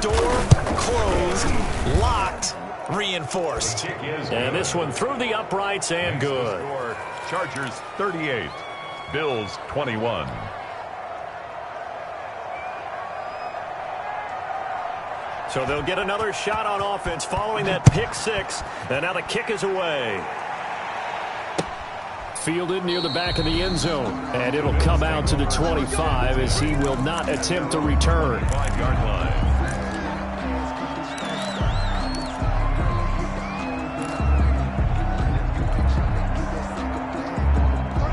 Door closed, locked, reinforced. And this one through the uprights and good. Chargers 38, Bills 21. So they'll get another shot on offense following that pick 6. And now the kick is away. Fielded near the back of the end zone. And it'll come out to the 25 as he will not attempt to return. 5-yard line.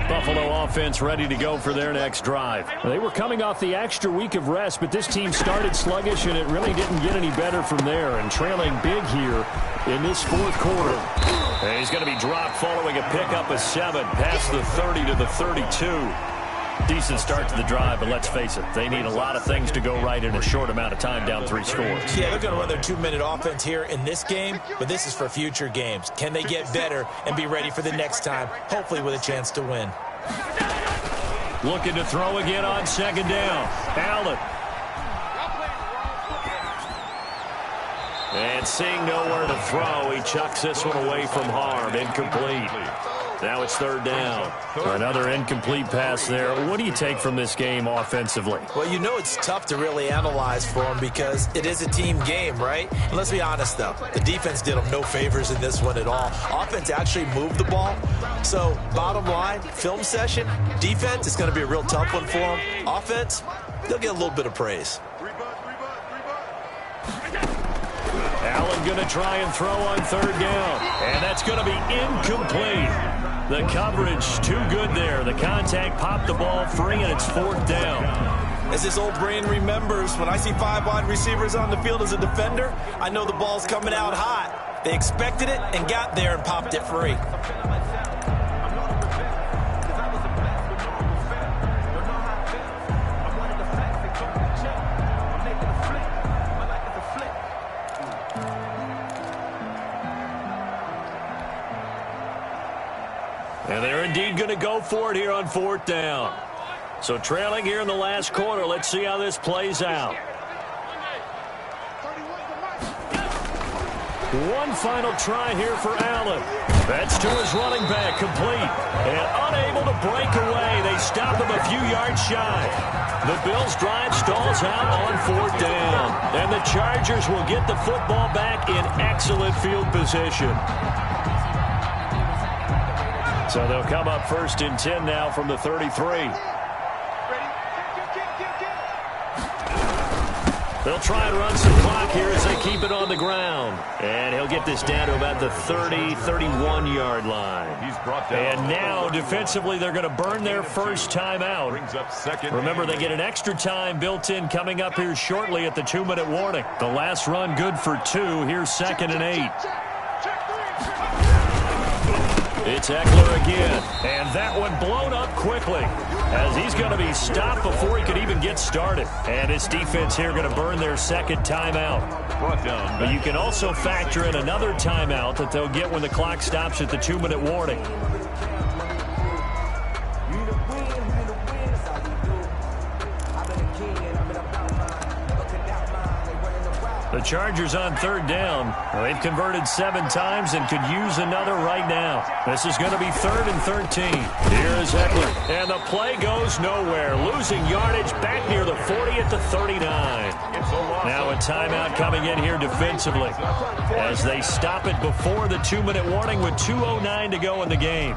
Buffalo offense ready to go for their next drive. They were coming off the extra week of rest, but this team started sluggish, and it really didn't get any better from there. And trailing big here in this fourth quarter. And he's going to be dropped following a pickup of 7 past the 30 to the 32. Decent start to the drive, but let's face it, they need a lot of things to go right in a short amount of time, down 3 scores. Yeah, they're going to run their 2-minute offense here in this game, but this is for future games. Can they get better and be ready for the next time, hopefully with a chance to win? Looking to throw again on 2nd down. Allen. And seeing nowhere to throw, he chucks this one away from harm. Incomplete. Now it's 3rd down. Another incomplete pass there. What do you take from this game offensively? Well, you know it's tough to really analyze for them because it is a team game, right? And let's be honest, though. The defense did them no favors in this one at all. Offense actually moved the ball. So, bottom line, film session, defense is going to be a real tough one for them. Offense, they'll get a little bit of praise. Allen going to try and throw on 3rd down. And that's going to be incomplete. The coverage too good there. The contact popped the ball free, and it's 4th down. As his old brain remembers, when I see 5 wide receivers on the field as a defender, I know the ball's coming out hot. They expected it and got there and popped it free. And they're indeed going to go for it here on 4th down. So trailing here in the last quarter. Let's see how this plays out. One final try here for Allen. That's to his running back, complete. And unable to break away. They stop him a few yards shy. The Bills' drive stalls out on 4th down. And the Chargers will get the football back in excellent field position. So they'll come up 1st and 10 now from the 33. They'll try and run some clock here as they keep it on the ground. And he'll get this down to about the 30, 31-yard line. He's brought down. And now, defensively, they're going to burn their first timeout. Brings up second. Remember, they get an extra time built in coming up here shortly at the 2-minute warning. The last run good for 2. Here's 2nd and 8. It's Eckler again, and that one blown up quickly as he's going to be stopped before he could even get started. And his defense here going to burn their second timeout. But you can also factor in another timeout that they'll get when the clock stops at the 2-minute warning. The Chargers on 3rd down. They've converted 7 times and could use another right now. This is going to be 3rd and 13. Here is Eckler. And the play goes nowhere. Losing yardage back near the 40 at the 39. Now a timeout coming in here defensively as they stop it before the 2-minute warning with 2:09 to go in the game.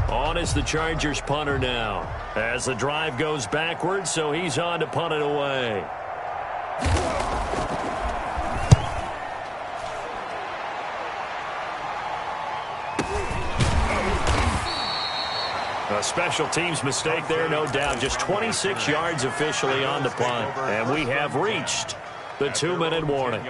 On is the Chargers punter now as the drive goes backwards, so he's on to punt it away. A special teams mistake there, no doubt. Just 26 yards officially on the punt. And we have reached the 2-minute warning.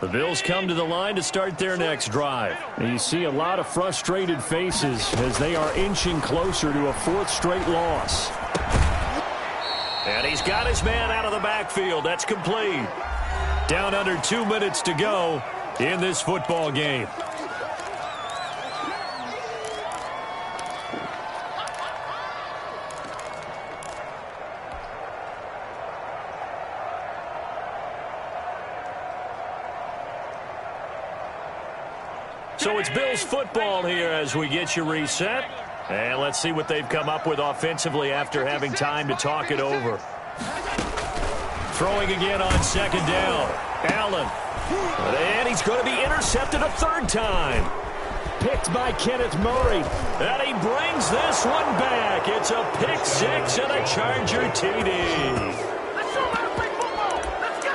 The Bills come to the line to start their next drive. And you see a lot of frustrated faces as they are inching closer to a 4th straight loss. And he's got his man out of the backfield. That's complete. Down under 2 minutes to go in this football game. So it's Bills football here as we get you reset. And let's see what they've come up with offensively after having time to talk it over. Throwing again on 2nd down. Allen. And he's going to be intercepted a 3rd time. Picked by Kenneth Murray. And he brings this one back. It's a pick 6 and a Charger TD.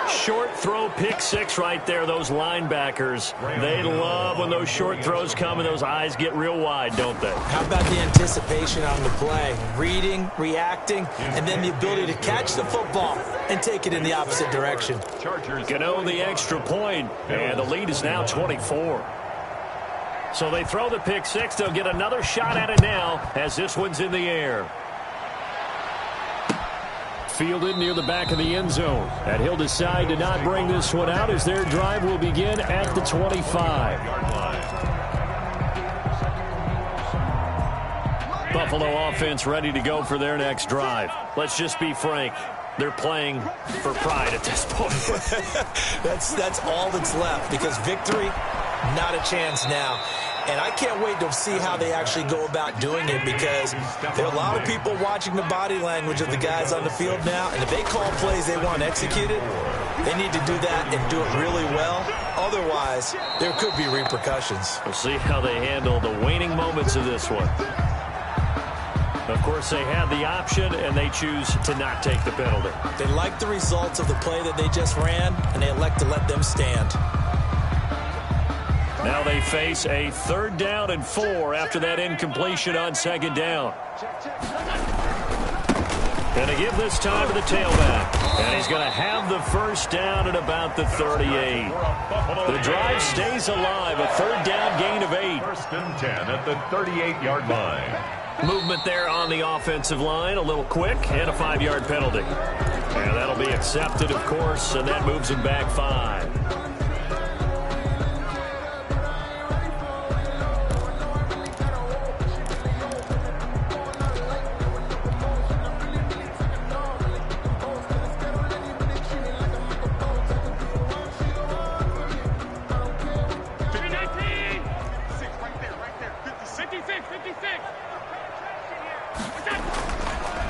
Short throw, pick 6 right there. Those linebackers, they love when those short throws come and those eyes get real wide, don't they? How about the anticipation on the play? Reading, reacting, and then the ability to catch the football and take it in the opposite direction. Gano the extra point, and the lead is now 24. So they throw the pick 6. They'll get another shot at it now as this one's in the air. Fielded near the back of the end zone. And he'll decide to not bring this one out as their drive will begin at the 25. Buffalo offense ready to go for their next drive. Let's just be frank. They're playing for pride at this point. That's all that's left because victory, not a chance now. And I can't wait to see how they actually go about doing it because there are a lot of people watching the body language of the guys on the field now. And if they call plays they want executed, they need to do that and do it really well. Otherwise, there could be repercussions. We'll see how they handle the waning moments of this one. Of course, they had the option, and they choose to not take the penalty. They like the results of the play that they just ran, and they elect to let them stand. Now they face a 3rd down and 4 after that incompletion on 2nd down. And to give this time to the tailback. And he's going to have the first down at about the 38. The drive stays alive, a 3rd down gain of 8. 1st and 10 at the 38-yard line. Movement there on the offensive line, a little quick, and a 5-yard penalty. And that'll be accepted, of course, and that moves him back 5.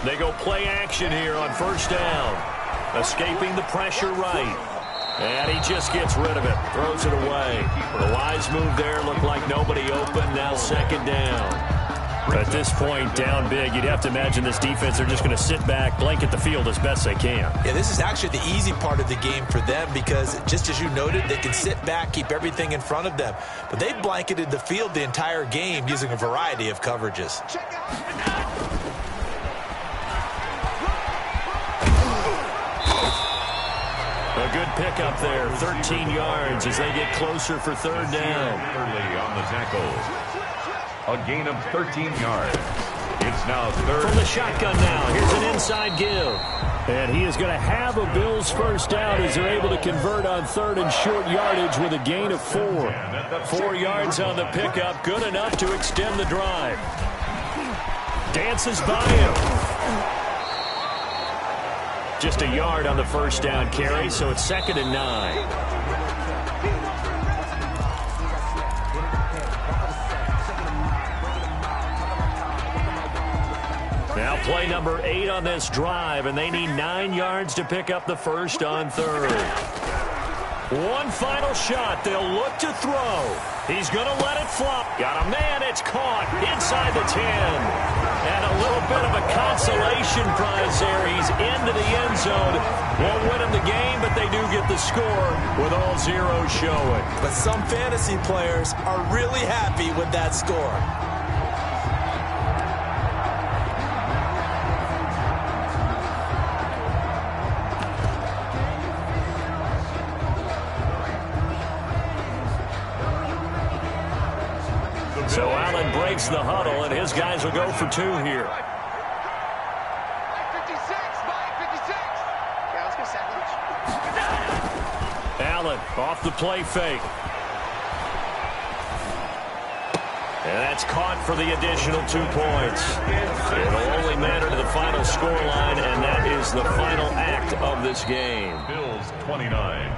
They go play action here on first down. Escaping the pressure right. And he just gets rid of it. Throws it away. The wise move there. Looked like nobody open. Now second down. At this point, down big, you'd have to imagine this defense, they're just going to sit back, blanket the field as best they can. Yeah, this is actually the easy part of the game for them because, just as you noted, they can sit back, keep everything in front of them. But they blanketed the field the entire game using a variety of coverages. A good pickup there, 13 yards as they get closer for third down. Early on the tackle. A gain of 13 yards. It's now third. From the shotgun now, here's an inside give. And he is going to have a Bills first down as they're able to convert on third and short yardage with a gain of 4. 4 yards on the pickup, good enough to extend the drive. Dances by him. Just a yard on the first down carry, so it's 2nd and 9. Now play number 8 on this drive, and they need 9 yards to pick up the first on third. One final shot. They'll look to throw. He's going to let it flop. Got a man. It's caught inside the 10. And a little bit of a consolation prize there. He's into the end zone. Won't win him the game, but they do get the score with all zeros showing. But some fantasy players are really happy with that score. So Allen breaks the huddle, and his guys will go for 2 here. 56, Mike, 56. Yeah, let's go sandwich. Allen off the play fake. And that's caught for the additional 2 points. It'll only matter to the final scoreline, and that is the final act of this game. Bills 29.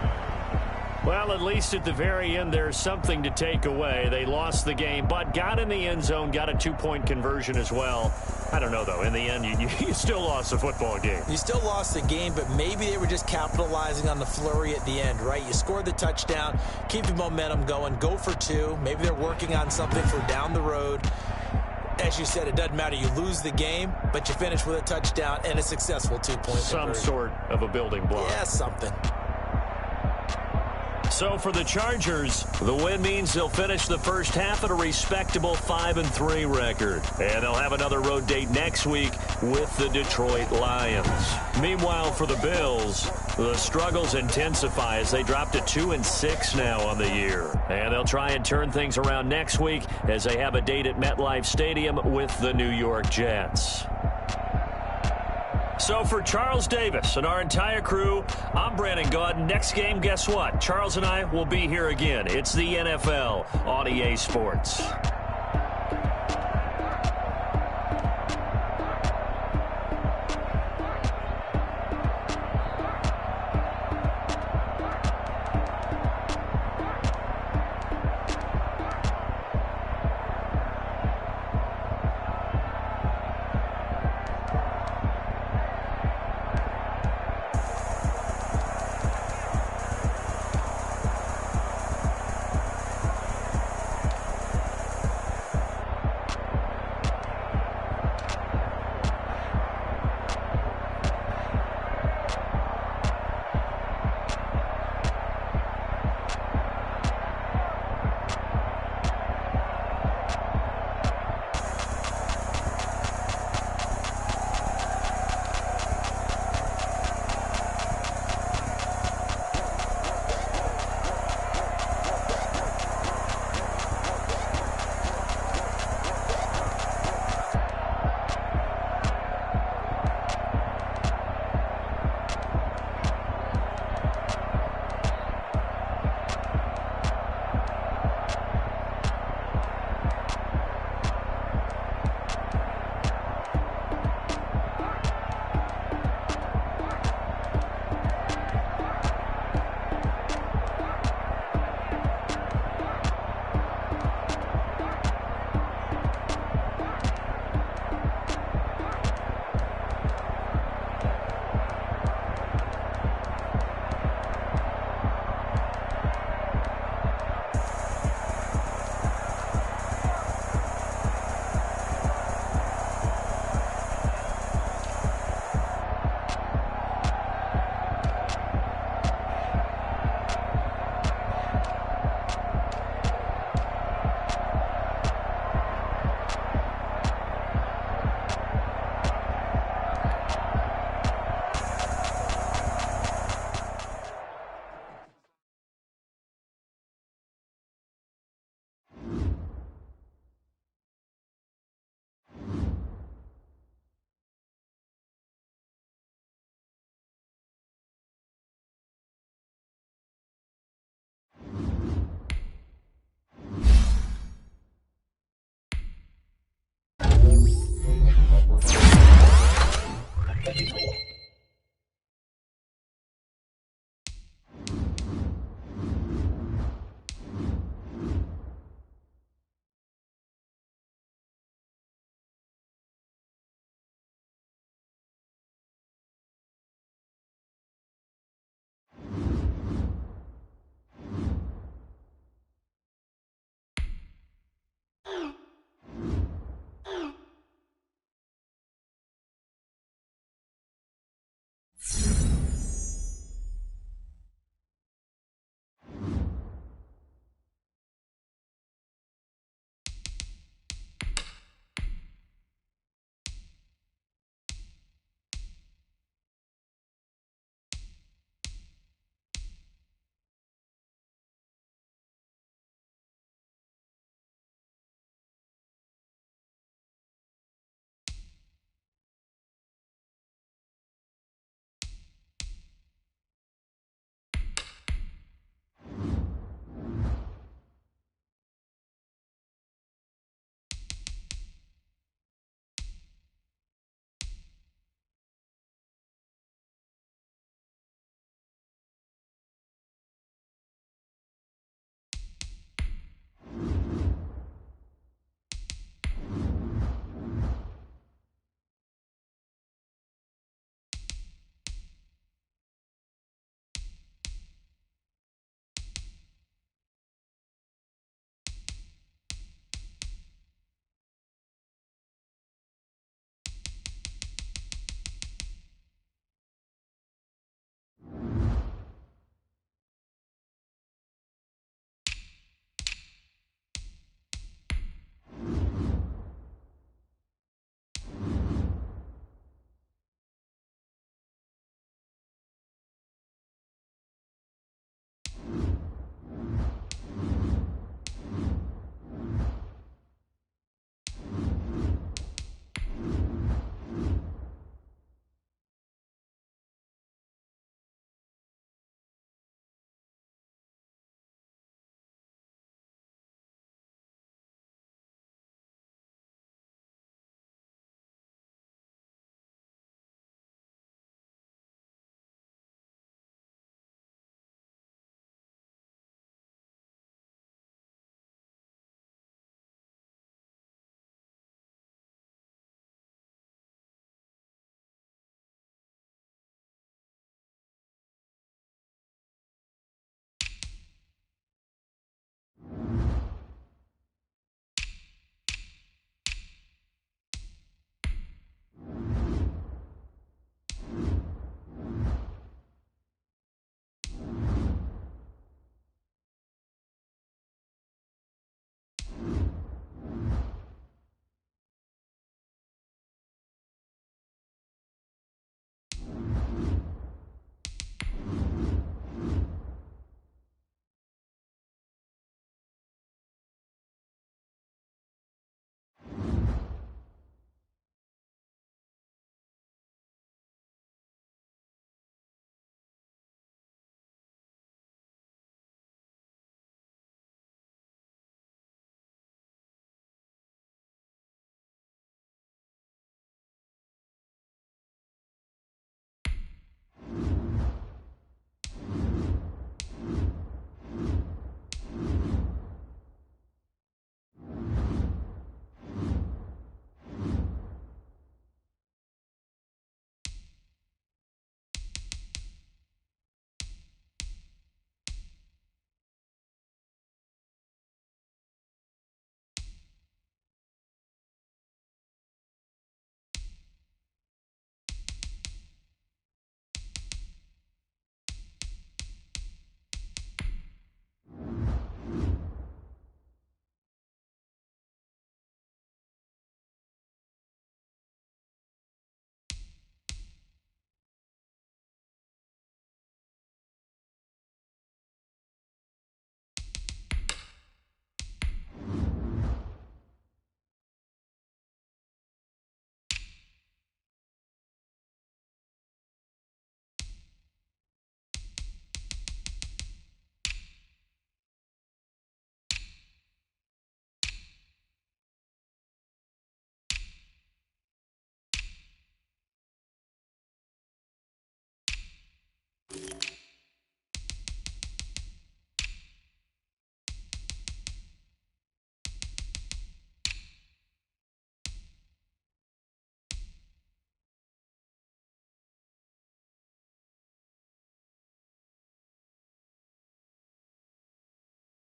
Well, at least at the very end, there's something to take away. They lost the game, but got in the end zone, got a 2-point conversion as well. I don't know, though. In the end, you still lost the football game. You still lost the game, but maybe they were just capitalizing on the flurry at the end, right? You scored the touchdown, keep the momentum going, go for 2. Maybe they're working on something for down the road. As you said, it doesn't matter. You lose the game, but you finish with a touchdown and a successful 2-point Some conversion. sort of a building block. Yeah, something. So for the Chargers, the win means they'll finish the first half at a respectable 5-3 record. And they'll have another road date next week with the Detroit Lions. Meanwhile, for the Bills, the struggles intensify as they drop to 2-6 now on the year. And they'll try and turn things around next week as they have a date at MetLife Stadium with the New York Jets. So for Charles Davis and our entire crew, I'm Brandon Gaudin. Next game, guess what? Charles and I will be here again. It's the NFL on EA Sports.